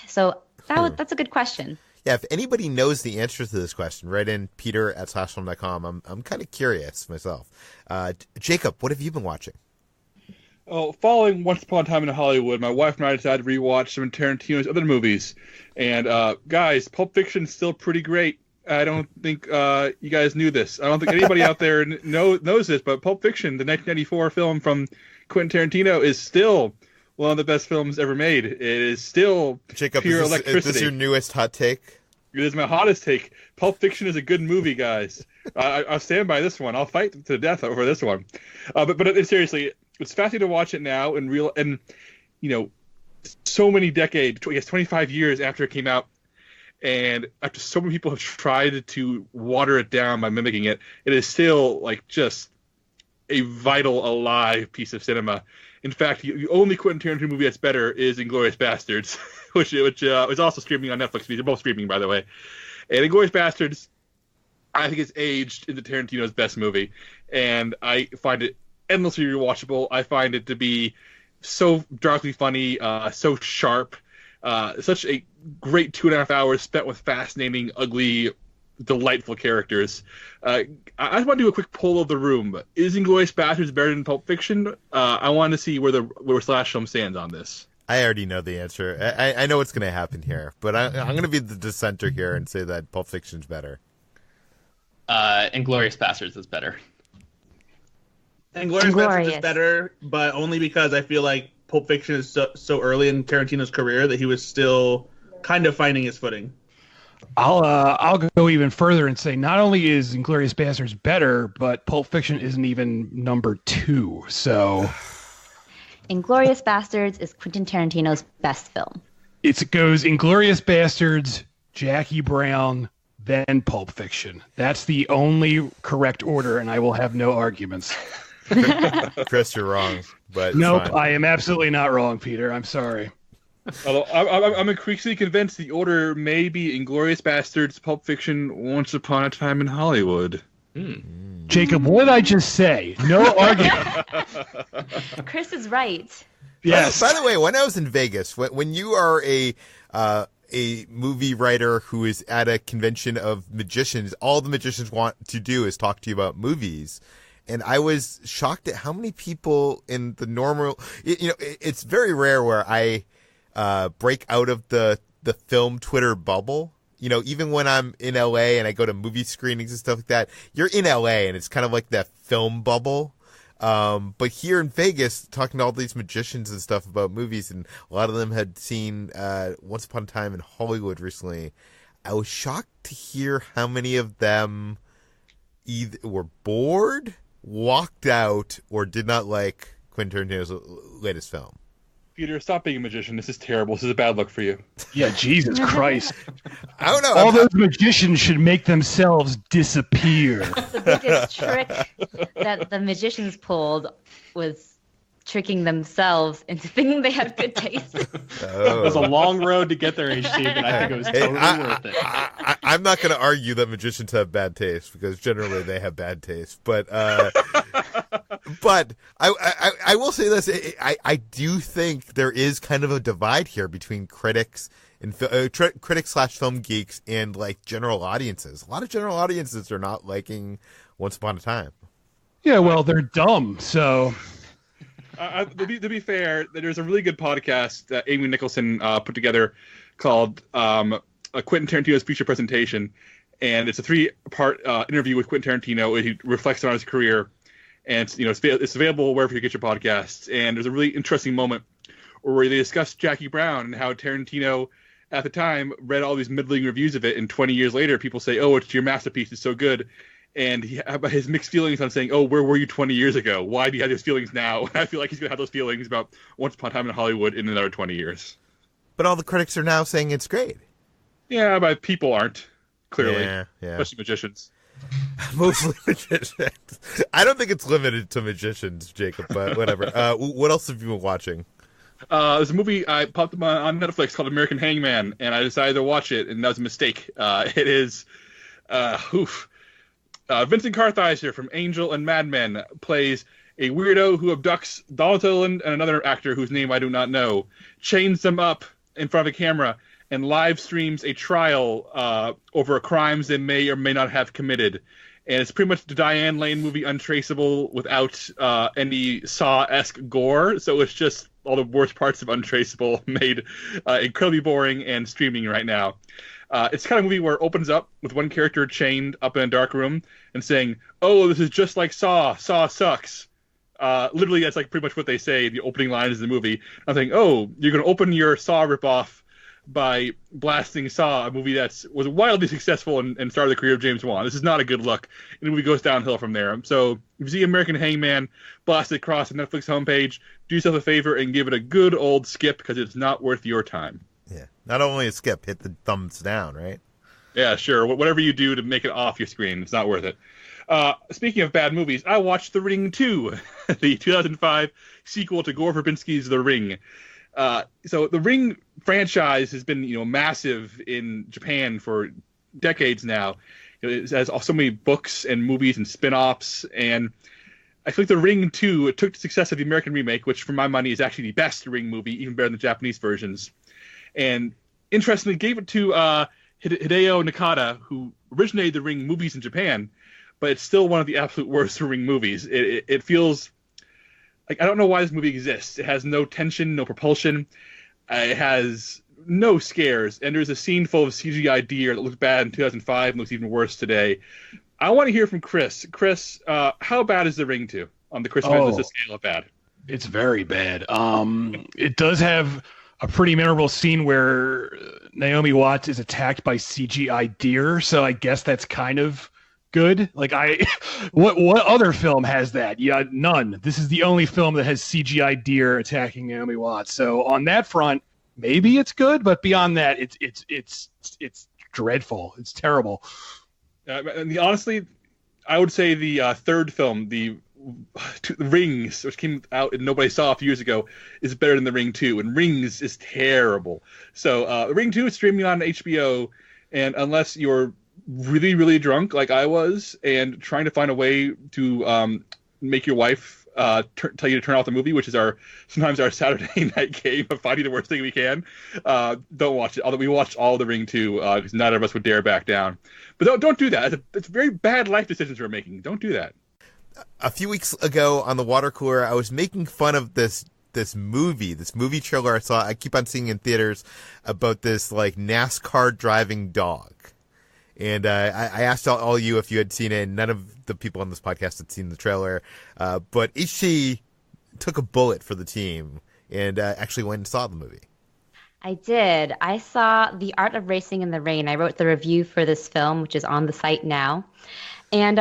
So that's a good question. Yeah, if anybody knows the answer to this question, write in peter@slashfilm.com. I'm kind of curious myself. Jacob, what have you been watching? Oh, following Once Upon a Time in Hollywood, my wife and I decided to rewatch some of Tarantino's other movies. And guys, Pulp Fiction's still pretty great. I don't think you guys knew this. I don't think anybody out there knows this, but Pulp Fiction, the 1994 film from Quentin Tarantino, is still one of the best films ever made. It is still Jacob, pure electricity. Is this your newest hot take? It is my hottest take. Pulp Fiction is a good movie, guys. I'll stand by this one. I'll fight to the death over this one. But seriously, it's fascinating to watch it now and so many decades, 25 years after it came out, and after so many people have tried to water it down by mimicking it, it is still like just a vital, alive piece of cinema. In fact, the only Quentin Tarantino movie that's better is Inglourious Basterds, which is also streaming on Netflix. They're both streaming, by the way. And Inglourious Basterds, I think, it's aged into Tarantino's best movie, and I find it endlessly rewatchable. I find it to be so darkly funny, so sharp, such a great 2.5 hours spent with fascinating, ugly, delightful characters. I just want to do a quick poll of the room. Is Inglourious Basterds better than Pulp Fiction? I want to see where Slash Film stands on this. I already know the answer. I know what's going to happen here, but I'm going to be the dissenter here and say that Pulp Fiction's better. Inglourious Basterds is better. Inglourious Basterds is better, but only because I feel like Pulp Fiction is so early in Tarantino's career that he was still kind of finding his footing. I'll go even further and say not only is Inglourious Basterds better, but Pulp Fiction isn't even number 2. So Inglourious Basterds is Quentin Tarantino's best film. It goes Inglourious Basterds, Jackie Brown, then Pulp Fiction. That's the only correct order, and I will have no arguments. Chris, you're wrong. But nope, I am absolutely not wrong, Peter. I'm sorry. Although I'm increasingly convinced the order may be Inglourious Bastards, Pulp Fiction, Once Upon a Time in Hollywood. Jacob, what did I just say? No argument. Chris is right. Yes. By the way, when I was in Vegas, when you are a movie writer who is at a convention of magicians, all the magicians want to do is talk to you about movies. And I was shocked at how many people in the normal, it's very rare where I break out of the film Twitter bubble. Even when I'm in LA and I go to movie screenings and stuff like that, you're in LA and it's kind of like that film bubble. But here in Vegas, talking to all these magicians and stuff about movies, and a lot of them had seen Once Upon a Time in Hollywood recently, I was shocked to hear how many of them either were bored, walked out, or did not like Quentin Tarantino's latest film. Peter, stop being a magician. This is terrible. This is a bad look for you. Yeah, Jesus Christ. I don't know. All those magicians should make themselves disappear. The biggest trick that the magicians pulled was tricking themselves into thinking they had good taste. It was a long road to get there, HT, but I think it was totally worth it. I'm not going to argue that magicians have bad taste, because generally they have bad taste. But but I will say this: I do think there is kind of a divide here between critics and critics/film geeks and like general audiences. A lot of general audiences are not liking Once Upon a Time. Yeah, well, they're dumb, so. To be fair, there's a really good podcast that Amy Nicholson put together called Quentin Tarantino's Feature Presentation, and it's a 3-part interview with Quentin Tarantino where he reflects on his career, and it's available wherever you get your podcasts. And there's a really interesting moment where they discuss Jackie Brown and how Tarantino at the time read all these middling reviews of it, and 20 years later people say, "Oh, it's your masterpiece, it's so good." And about his mixed feelings on saying, "Oh, where were you 20 years ago? Why do you have those feelings now?" I feel like he's going to have those feelings about Once Upon a Time in Hollywood in another 20 years. But all the critics are now saying it's great. Yeah, but people aren't, clearly. Yeah. Especially magicians. Mostly magicians. I don't think it's limited to magicians, Jacob, but whatever. What else have you been watching? There's a movie I popped up on Netflix called American Hangman, and I decided to watch it, and that was a mistake. It is... Vincent Kartheiser from Angel and Mad Men plays a weirdo who abducts Donald Sutherland and another actor whose name I do not know, chains them up in front of a camera, and live streams a trial over crimes they may or may not have committed. And it's pretty much the Diane Lane movie Untraceable without any Saw-esque gore, so it's just all the worst parts of Untraceable made incredibly boring and streaming right now. It's the kind of movie where it opens up with one character chained up in a dark room and saying, "Oh, this is just like Saw. Saw sucks." Literally, that's like pretty much what they say. The opening line is the movie. I'm thinking, oh, you're going to open your Saw ripoff by blasting Saw, a movie that was wildly successful and started the career of James Wan. This is not a good look. And the movie goes downhill from there. So if you see American Hangman blasted across the Netflix homepage, do yourself a favor and give it a good old skip, because it's not worth your time. Yeah. Not only a skip, hit the thumbs down, right? Yeah, sure. Whatever you do to make it off your screen, it's not worth it. Speaking of bad movies, I watched The Ring 2, the 2005 sequel to Gore Verbinski's The Ring. So the Ring franchise has been, massive in Japan for decades now. It has so many books and movies and spin-offs, and I think The Ring 2, it took the success of the American remake, which for my money is actually the best Ring movie, even better than the Japanese versions. And interestingly, gave it to Hideo Nakata, who originated the Ring movies in Japan, but it's still one of the absolute worst Ring movies. It feels like, I don't know why this movie exists. It has no tension, no propulsion. It has no scares, and there's a scene full of CGI deer that looked bad in 2005 and looks even worse today. I want to hear from Chris. Chris, how bad is The Ring 2 on the Chris Metzger scale of bad? It's very bad. It does have a pretty memorable scene where Naomi Watts is attacked by CGI deer, so I guess that's kind of good. Like, what other film has that? Yeah, none. This is the only film that has CGI deer attacking Naomi Watts. So on that front, maybe it's good, but beyond that, it's dreadful. It's terrible. And honestly, I would say the third film, the Rings, which came out and nobody saw a few years ago, is better than The Ring 2, and Rings is terrible. So Ring 2 is streaming on HBO, and unless you're really, really drunk like I was and trying to find a way to make your wife tell you to turn off the movie, which is sometimes our Saturday night game of finding the worst thing we can, don't watch it. Although we watched all the Ring 2 because neither of us would dare back down. But don't do that. It's very bad life decisions we're making. Don't do that. A few weeks ago on the water cooler, I was making fun of this movie trailer I keep on seeing in theaters about this like NASCAR driving dog. And I asked all you if you had seen it, and none of the people on this podcast had seen the trailer. But Ichi took a bullet for the team and actually went and saw the movie. I did. I saw The Art of Racing in the Rain. I wrote the review for this film, which is on the site now. And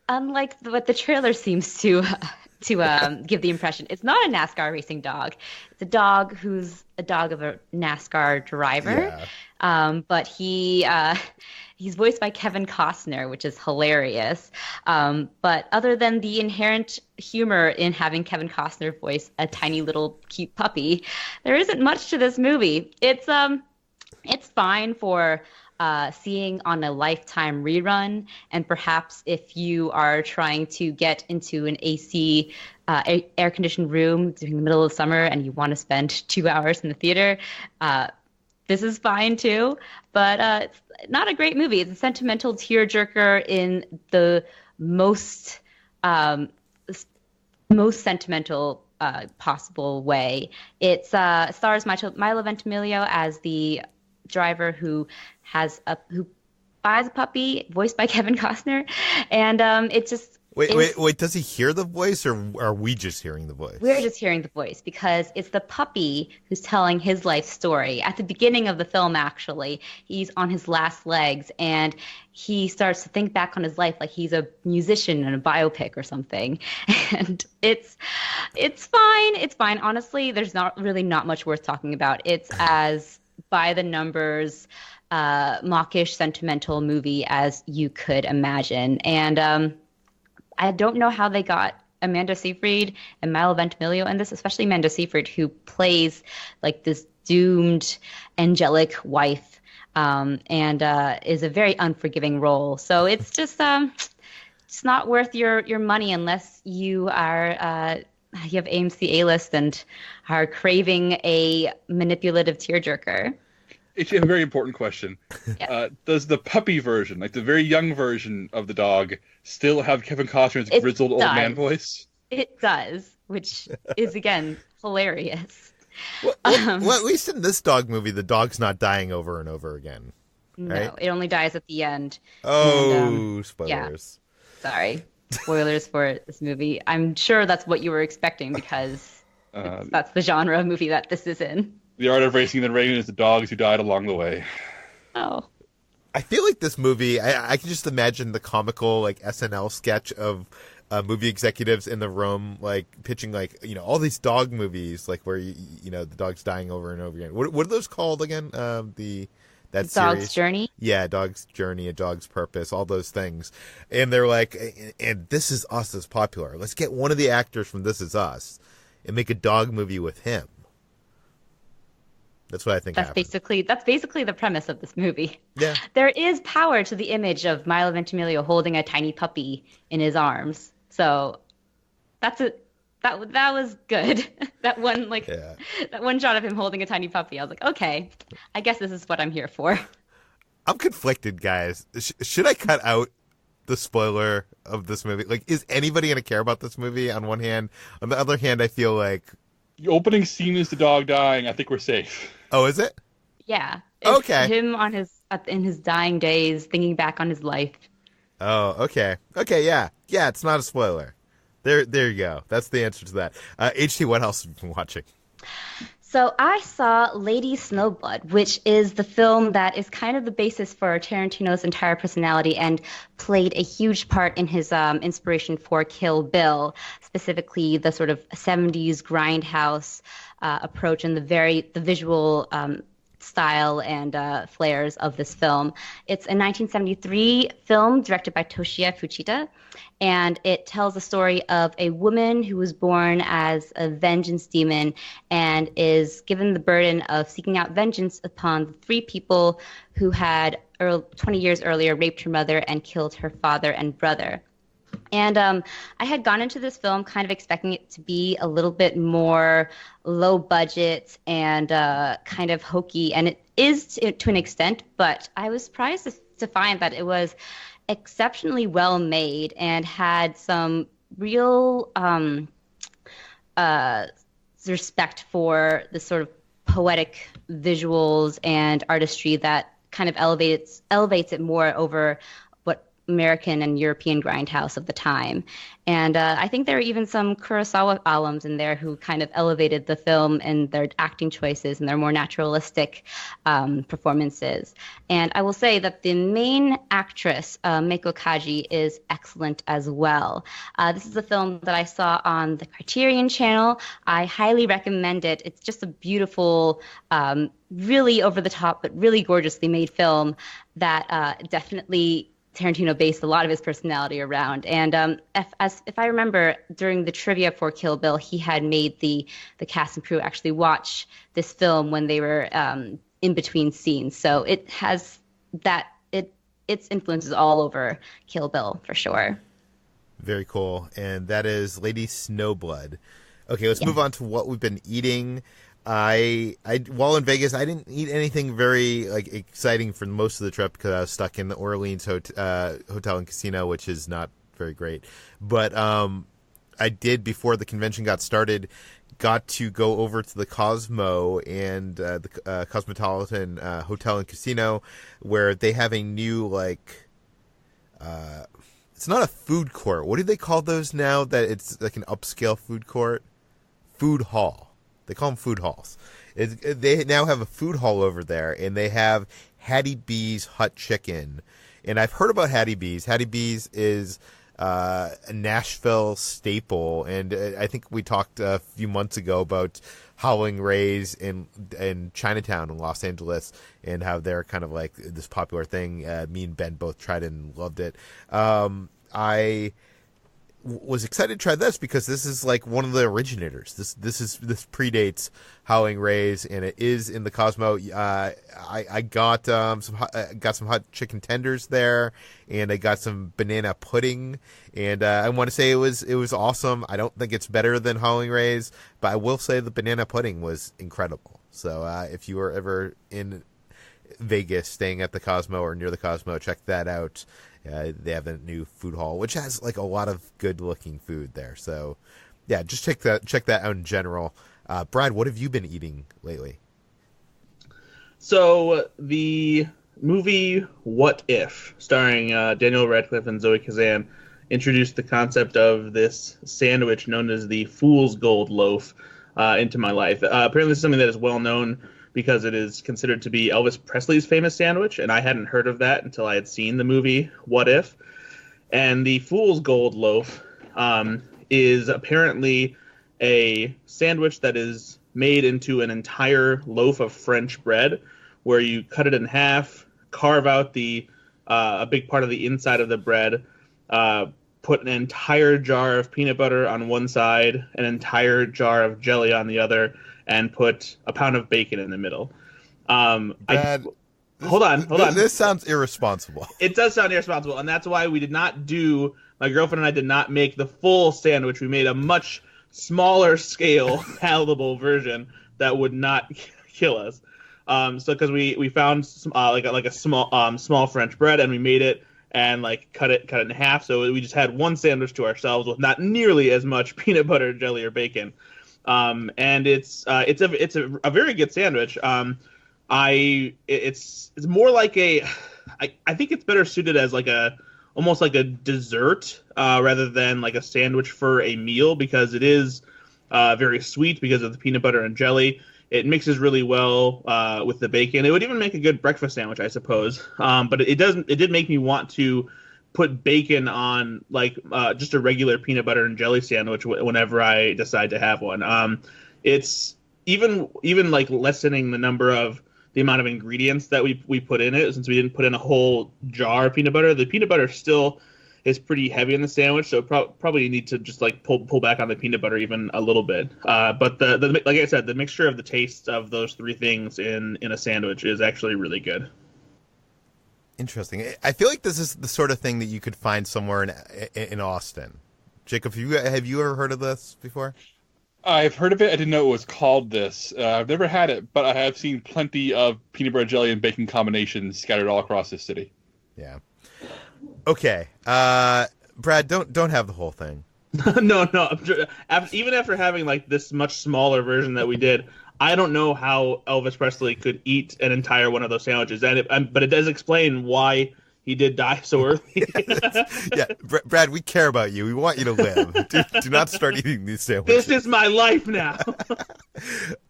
unlike what the trailer seems to give the impression, it's not a NASCAR racing dog. It's a dog who's a dog of a NASCAR driver. Yeah. But he's voiced by Kevin Costner, which is hilarious. But other than the inherent humor in having Kevin Costner voice a tiny little cute puppy, there isn't much to this movie. It's fine for seeing on a Lifetime rerun, and perhaps if you are trying to get into an AC air-conditioned room during the middle of summer and you want to spend 2 hours in the theater, this is fine too. But it's not a great movie. It's a sentimental tearjerker in the most sentimental possible way. It stars Milo Ventimiglia as the driver who buys a puppy, voiced by Kevin Costner, and it just wait. Does he hear the voice, or are we just hearing the voice? We're just hearing the voice because it's the puppy who's telling his life story. At the beginning of the film, actually, he's on his last legs, and he starts to think back on his life like he's a musician in a biopic or something. And it's fine. It's fine. Honestly, there's not much worth talking about. It's as by the numbers, mawkish, sentimental movie as you could imagine. And I don't know how they got Amanda Seyfried and Milo Ventimiglia in this, especially Amanda Seyfried, who plays like this doomed angelic wife, and is a very unforgiving role. So it's just it's not worth your money unless you are you have AMC A-list and are craving a manipulative tearjerker. Actually, a very important question. Yeah. Does the puppy version, like the very young version of the dog, still have Kevin Costner's grizzled old man voice? It does, which is, again, hilarious. Well, at least in this dog movie, the dog's not dying over and over again. Right? No, it only dies at the end. Oh, and, spoilers. Yeah. Sorry. Spoilers for this movie. I'm sure that's what you were expecting because that's the genre of movie that this is in. The Art of Racing in the Rain is the dogs who died along the way. Oh. I feel like this movie, I can just imagine the comical like SNL sketch of movie executives in the room, like pitching like, all these dog movies, like where, the dog's dying over and over again. What are those called again? That Dog's series? Journey? Yeah, Dog's Journey, A Dog's Purpose, all those things. And they're like, and This Is Us is popular. Let's get one of the actors from This Is Us and make a dog movie with him. That's what I think happened. That's basically the premise of this movie. Yeah. There is power to the image of Milo Ventimiglia holding a tiny puppy in his arms. So that's it. That was good. That one shot of him holding a tiny puppy. I was like, okay, I guess this is what I'm here for. I'm conflicted, guys. Should I cut out the spoiler of this movie? Like, is anybody going to care about this movie on one hand? On the other hand, I feel like... The opening scene is the dog dying. I think we're safe. Oh, is it? Yeah. It's okay. Him in his dying days, thinking back on his life. Oh, okay. Okay, yeah. Yeah, it's not a spoiler. There you go. That's the answer to that. HT, what else have you been watching? So I saw Lady Snowblood, which is the film that is kind of the basis for Tarantino's entire personality and played a huge part in his inspiration for Kill Bill, specifically the sort of 70s grindhouse approach and the visual style and flares of this film. It's a 1973 film directed by Toshiya Fuchita, and it tells the story of a woman who was born as a vengeance demon and is given the burden of seeking out vengeance upon the three people who had 20 years earlier raped her mother and killed her father and brother. And I had gone into this film kind of expecting it to be a little bit more low budget and kind of hokey, and it is to an extent, but I was surprised to find that it was exceptionally well made and had some real respect for the sort of poetic visuals and artistry that kind of elevates it more over what American and European grindhouse of the time. And I think there are even some Kurosawa alums in there who kind of elevated the film and their acting choices and their more naturalistic performances. And I will say that the main actress, Meiko Kaji, is excellent as well. This is a film that I saw on the Criterion Channel. I highly recommend it. It's just a beautiful, really over the top, but really gorgeously made film that definitely Tarantino based a lot of his personality around. And if I remember, during the trivia for Kill Bill, he had made the cast and crew actually watch this film when they were in between scenes. So it has its influences all over Kill Bill for sure. Very cool. And that is Lady Snowblood. Okay, let's move on to what we've been eating. I while in Vegas, I didn't eat anything very exciting for most of the trip because I was stuck in the Orleans hotel and casino, which is not very great. But I did, before the convention got started, got to go over to the Cosmo and the Cosmopolitan Hotel and Casino, where they have a new it's not a food court. What do they call those now? That it's like an upscale food court, food hall. They call them food halls. They now have a food hall over there, and they have Hattie B's Hot Chicken. And I've heard about Hattie B's. Hattie B's is a Nashville staple, and I think we talked a few months ago about Howling Rays in Chinatown in Los Angeles and how they're kind of like this popular thing. Me and Ben both tried it and loved it. I was excited to try this because this is like one of the originators. This predates Howling Rays, and it is in the Cosmo. I got some hot chicken tenders there, and I got some banana pudding, and I want to say it was awesome. I don't think it's better than Howling Rays, but I will say the banana pudding was incredible. So if you were ever in Vegas staying at the Cosmo or near the Cosmo, check that out. They have a new food hall, which has like a lot of good-looking food there. So, yeah, just check that out in general. Brad, what have you been eating lately? So the movie What If, starring Daniel Radcliffe and Zoe Kazan, introduced the concept of this sandwich known as the Fool's Gold Loaf into my life. Apparently, this is something that is well known because it is considered to be Elvis Presley's famous sandwich, and I hadn't heard of that until I had seen the movie What If. And the Fool's Gold Loaf is apparently a sandwich that is made into an entire loaf of French bread, where you cut it in half, carve out a big part of the inside of the bread, put an entire jar of peanut butter on one side, an entire jar of jelly on the other, and put a pound of bacon in the middle. Brad, hold on. This sounds irresponsible. It does sound irresponsible, and that's why we did not do. My girlfriend and I did not make the full sandwich. We made a much smaller scale, palatable version that would not kill us. So because we found some, like a small French bread, and we made it and cut it in half. So we just had one sandwich to ourselves with not nearly as much peanut butter, jelly, or bacon. And it's a very good sandwich. It's more like I think it's better suited as almost like a dessert rather than like a sandwich for a meal, because it is very sweet because of the peanut butter and jelly. It mixes really well with the bacon. It would even make a good breakfast sandwich, I suppose. But it did make me want to put bacon on just a regular peanut butter and jelly sandwich whenever I decide to have one. It's even lessening the number of the amount of ingredients that we put in it. Since we didn't put in a whole jar of peanut butter, the peanut butter still is pretty heavy in the sandwich, so probably need to just like pull back on the peanut butter even a little bit. But the like I said, the mixture of the taste of those three things in a sandwich is actually really good. Interesting. I feel like this is the sort of thing that you could find somewhere in Austin. Jacob, have you ever heard of this before? I've heard of it. I didn't know it was called this. I've never had it, but I have seen plenty of peanut butter jelly and bacon combinations scattered all across the city. Yeah. Okay. Brad, don't have the whole thing. No. Even after having like this much smaller version that we did, I don't know how Elvis Presley could eat an entire one of those sandwiches. But it does explain why he did die so early. Yeah, Brad, we care about you. We want you to live. Do not start eating these sandwiches. This is my life now.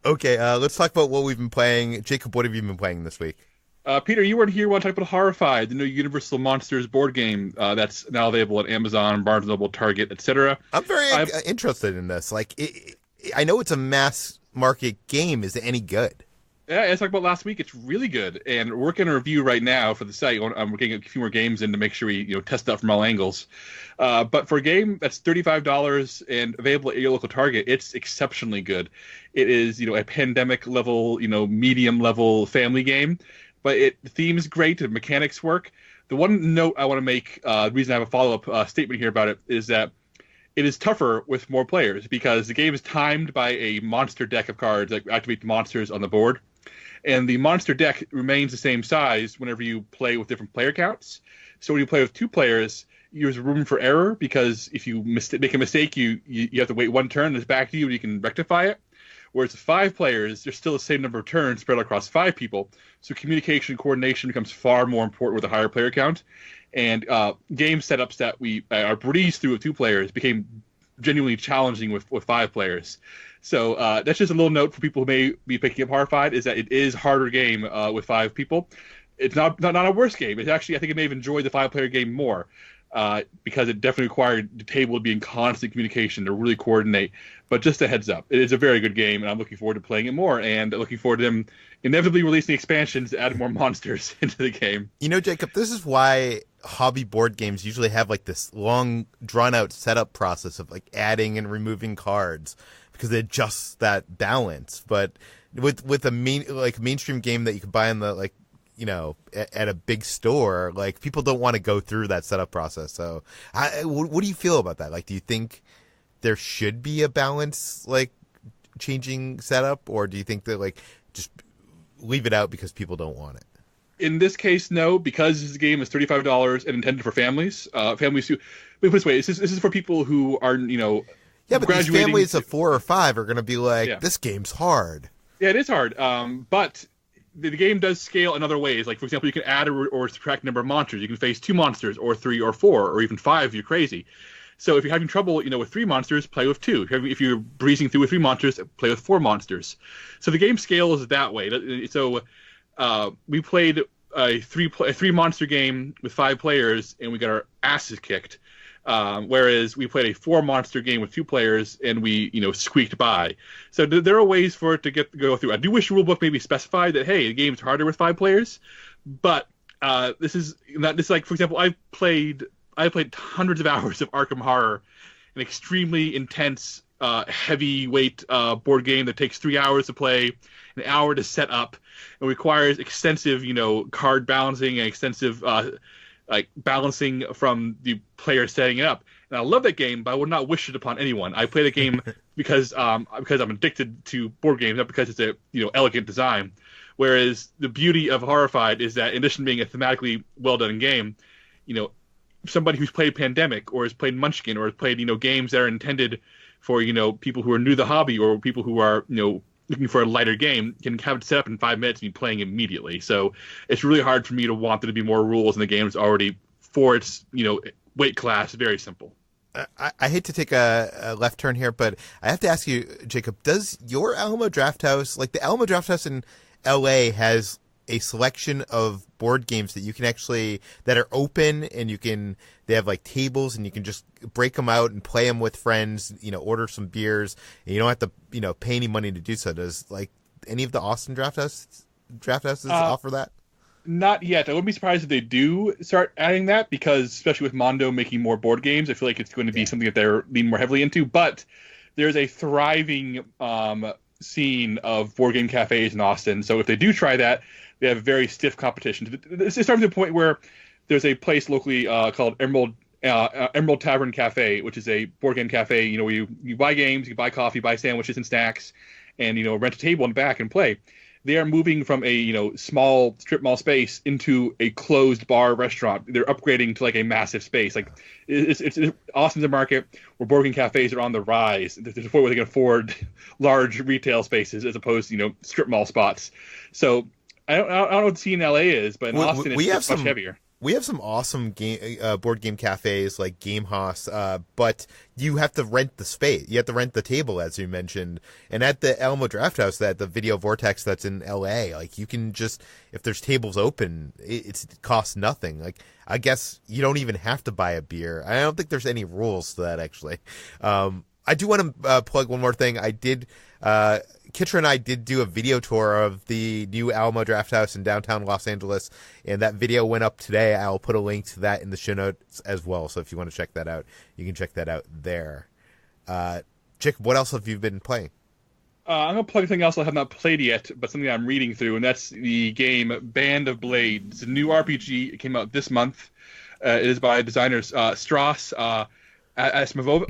Okay, let's talk about what we've been playing. Jacob, what have you been playing this week? Peter, you weren't here when I talked about Horrified, the new Universal Monsters board game that's now available at Amazon, Barnes & Noble, Target, etc. I'm very interested in this. Like, I know it's a mass market game. Is it any good? Yeah, as I talked about last week, it's really good. And we're working on a review right now for the site. We're getting a few more games in to make sure we test it out from all angles. But for a game that's $35 and available at your local Target, it's exceptionally good. It is a pandemic level, medium level family game. But the theme is great. The mechanics work. The one note I want to make, the reason I have a follow-up statement here about it, is that it is tougher with more players because the game is timed by a monster deck of cards that activate the monsters on the board. And the monster deck remains the same size whenever you play with different player counts. So when you play with two players, there's room for error because if you make a mistake, you have to wait one turn, it's back to you, and you can rectify it. Whereas with 5 players, there's still the same number of turns spread across 5 people. So communication and coordination becomes far more important with a higher player count. And game setups that we are breezed through with 2 players became genuinely challenging with 5 players. So that's just a little note for people who may be picking up Horrified, is that it is a harder game with 5 people. It's not a worse game. It's actually, I think I may have enjoyed the 5-player game more. Because it definitely required the table to be in constant communication to really coordinate. But just a heads up, it is a very good game, and I'm looking forward to playing it more, and looking forward to them inevitably releasing expansions to add more monsters into the game. Jacob, this is why hobby board games usually have like this long, drawn-out setup process of like adding and removing cards, because it adjusts that balance. But with a mainstream game that you can buy in the at a big store, like people don't want to go through that setup process. So what do you feel about that? Like, do you think there should be a balance, like changing setup, or do you think that like just leave it out because people don't want it? In this case, no, because this game is $35 and intended for families. Families who, put it this way, this is for people who are, yeah, but these families of 4 or 5 are going to be like, This game's hard. Yeah, it is hard. But the game does scale in other ways. Like, for example, you can add or subtract the number of monsters. You can face 2 monsters, or 3 or 4, or even 5 if you're crazy. So if you're having trouble, with 3 monsters, play with 2. If you're breezing through with 3 monsters, play with 4 monsters. So the game scales that way. So we played a 3 monster game with 5 players, and we got our asses kicked. Whereas we played a 4 monster game with 2 players, and we squeaked by. So there are ways for it to go through. I do wish the rulebook maybe specified that, hey, the game's harder with 5 players, but this is like, for example, I played hundreds of hours of Arkham Horror, an extremely intense heavyweight board game that takes 3 hours to play, an hour to set up, and requires extensive card balancing and extensive balancing from the player setting it up. And I love that game, but I would not wish it upon anyone. I play the game because I'm addicted to board games, not because it's a elegant design. Whereas the beauty of Horrified is that, in addition to being a thematically well done game, somebody who's played Pandemic or has played Munchkin or has played games that are intended for people who are new to the hobby or people who are looking for a lighter game can have it set up in 5 minutes and be playing immediately. So it's really hard for me to want there to be more rules, and the game is already, for its weight class, very simple. I hate to take a left turn here, but I have to ask you, Jacob, does your Alamo Drafthouse, like the Alamo Drafthouse in LA, has a selection of board games that you can that are open, and they have like tables, and you can just break them out and play them with friends, order some beers, and you don't have to, pay any money to do so? Does like any of the Austin Drafthouse draft houses offer that? Not yet. I wouldn't be surprised if they do start adding that, because especially with Mondo making more board games, I feel like it's going to be something that they're leaning more heavily into. But there's a thriving scene of board game cafes in Austin. So if they do try that, they have very stiff competition. It's starting to the point where there's a place locally called Emerald Tavern Cafe, which is a board game cafe, where you buy games, you buy coffee, buy sandwiches and snacks, and, rent a table in the back and play. They are moving from a, small strip mall space into a closed bar restaurant. They're upgrading to like a massive space. Like it's Austin's a market where board game cafes are on the rise. There's a point where they can afford large retail spaces as opposed to, strip mall spots. So I don't know what the scene in LA is, but in Austin it's much heavier. We have some awesome board game cafes like Game House, but you have to rent the space. You have to rent the table, as you mentioned. And at the Alamo Draft House, that the Video Vortex that's in LA, like you can just, if there's tables open, it costs nothing. Like I guess you don't even have to buy a beer. I don't think there's any rules to that, actually. I do want to plug one more thing. I did. Kitra and I did do a video tour of the new Alamo Draft House in downtown Los Angeles, and that video went up today. I'll put a link to that in the show notes as well, so if you want to check that out, you can check that out there. Jacob, what else have you been playing? I'm going to plug something else I have not played yet, but something I'm reading through, and that's the game Band of Blades. It's a new RPG. It came out this month. It is by designers Strauss Asimovic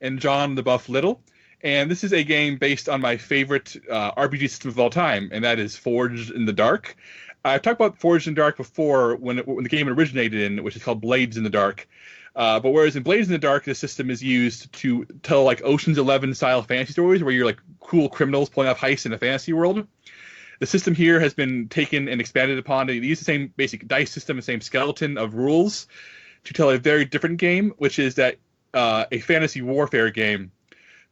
and John the Buff Little. And this is a game based on my favorite RPG system of all time, and that is Forged in the Dark. I've talked about Forged in the Dark before when the game originated in, which is called Blades in the Dark. But whereas in Blades in the Dark, the system is used to tell like Ocean's 11 style fantasy stories where you're like cool criminals pulling off heists in a fantasy world. The system here has been taken and expanded upon to use the same basic dice system, the same skeleton of rules to tell a very different game, which is that a fantasy warfare game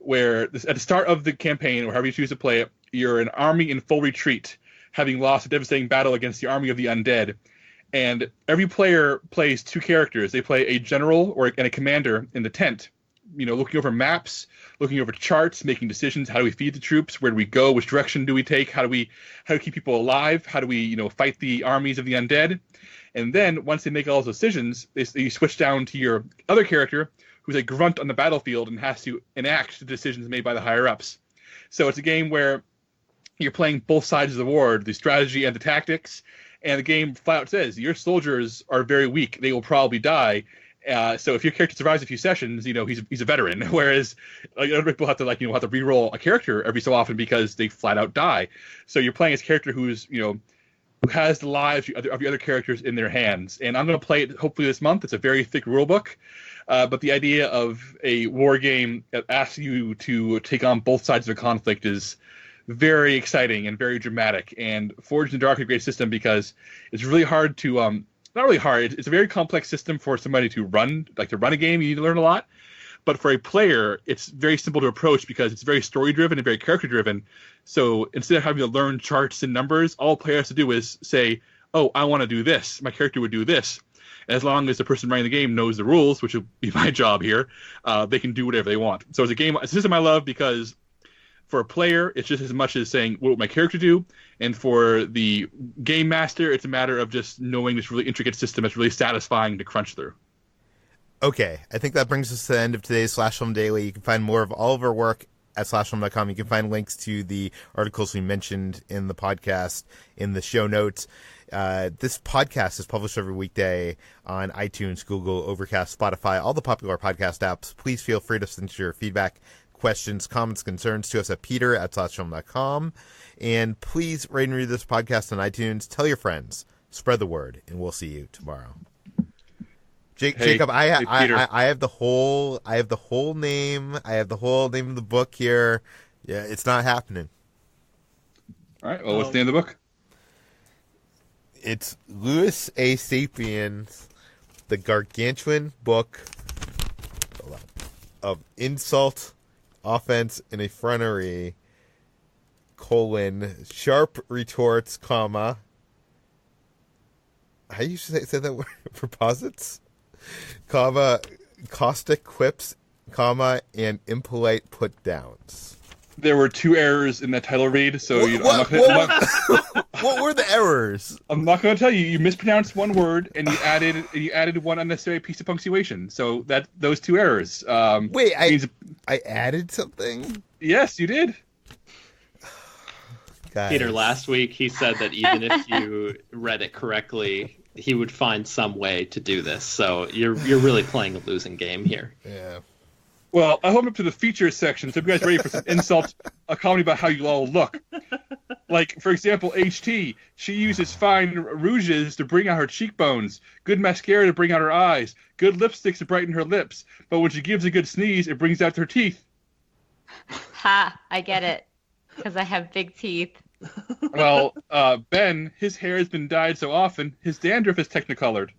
where at the start of the campaign, or however you choose to play it, you're an army in full retreat, having lost a devastating battle against the army of the undead. And every player plays two characters. They play a general and a commander in the tent, looking over maps, looking over charts, making decisions. How do we feed the troops? Where do we go? Which direction do we take? How do we keep people alive? How do we, fight the armies of the undead? And then once they make all those decisions, you switch down to your other character, who's a grunt on the battlefield and has to enact the decisions made by the higher-ups. So it's a game where you're playing both sides of the war, the strategy and the tactics, and the game flat out says, your soldiers are very weak, they will probably die, so if your character survives a few sessions, he's a veteran, whereas other people have to have to re-roll a character every so often because they flat out die. So you're playing as a character who's, who has the lives of the other characters in their hands. And I'm going to play it hopefully this month. It's a very thick rule book. But the idea of a war game that asks you to take on both sides of a conflict is very exciting and very dramatic. And Forged in the Dark is a great system because it's really hard to not really hard. It's a very complex system for somebody to run a game. You need to learn a lot. But for a player, it's very simple to approach because it's very story-driven and very character-driven. So instead of having to learn charts and numbers, all a player has to do is say, oh, I want to do this. My character would do this. As long as the person running the game knows the rules, which will be my job here, they can do whatever they want. So it's a system I love because for a player, it's just as much as saying, what would my character do? And for the game master, it's a matter of just knowing this really intricate system that's really satisfying to crunch through. Okay, I think that brings us to the end of today's Slash Film Daily. You can find more of all of our work at slashfilm.com. You can find links to the articles we mentioned in the podcast in the show notes. This podcast is published every weekday on iTunes, Google, Overcast, Spotify, all the popular podcast apps. Please feel free to send your feedback, questions, comments, concerns to us at peter@slashfilm.com. And please rate and review this podcast on iTunes. Tell your friends. Spread the word, and we'll see you tomorrow. Jacob, I have the whole name. I have the whole name of the book here. Yeah, it's not happening. All right. Well, what's the name of the book? It's Louis A. Sapiens, the gargantuan book of insult, offense, and effrontery, sharp retorts, comma. How do you say that word? Proposits? Comma, caustic quips, comma, and impolite put-downs. There were 2 errors in that title read, so What were the errors? I'm not going to tell you. You mispronounced one word, and you added one unnecessary piece of punctuation. So those 2 errors. Wait, I added something? Yes, you did. Guys. Peter, last week he said that even if you read it correctly, he would find some way to do this. So you're really playing a losing game here. Yeah. Well, I hope up to the features section, so if you guys ready for some insult, a comedy about how you all look. Like, for example, HT, she uses fine rouges to bring out her cheekbones, good mascara to bring out her eyes, good lipsticks to brighten her lips, but when she gives a good sneeze, it brings out her teeth. Ha! I get it. Because I have big teeth. Well, Ben, his hair has been dyed so often, his dandruff is technicolored.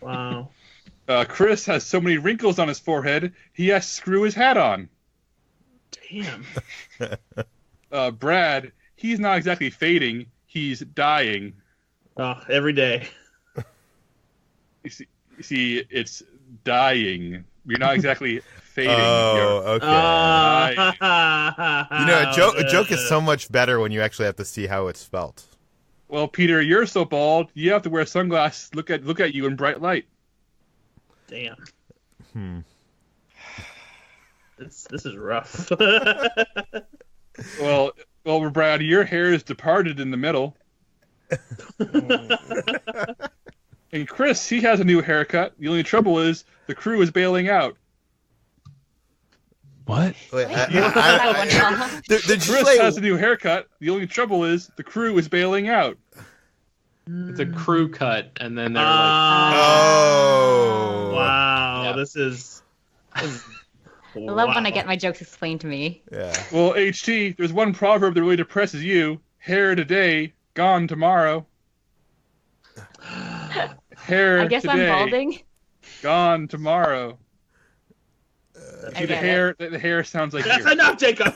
Wow. Chris has so many wrinkles on his forehead, he has to screw his hat on. Damn. Brad, he's not exactly fading, he's dying. Oh, every day. You see, it's dying. You're not exactly fading. Oh, okay. Dying. You know, a joke is so much better when you actually have to see how it's spelt. Well, Peter, you're so bald, you have to wear sunglasses. Look at you in bright light. Damn. This is rough. Well, Brad, your hair is departed in the middle. And Chris, he has a new haircut. The only trouble is the crew is bailing out. What? Wait, Chris has a new haircut. The only trouble is the crew is bailing out. It's a crew cut, and then they're Oh. Wow. Yeah. This is I love when I get my jokes explained to me. Yeah. Well, HT, there's one proverb that really depresses you. Hair today, gone tomorrow. Hair I guess today, I'm balding. gone tomorrow. like See, the hair sounds like That's you. enough, Jacob.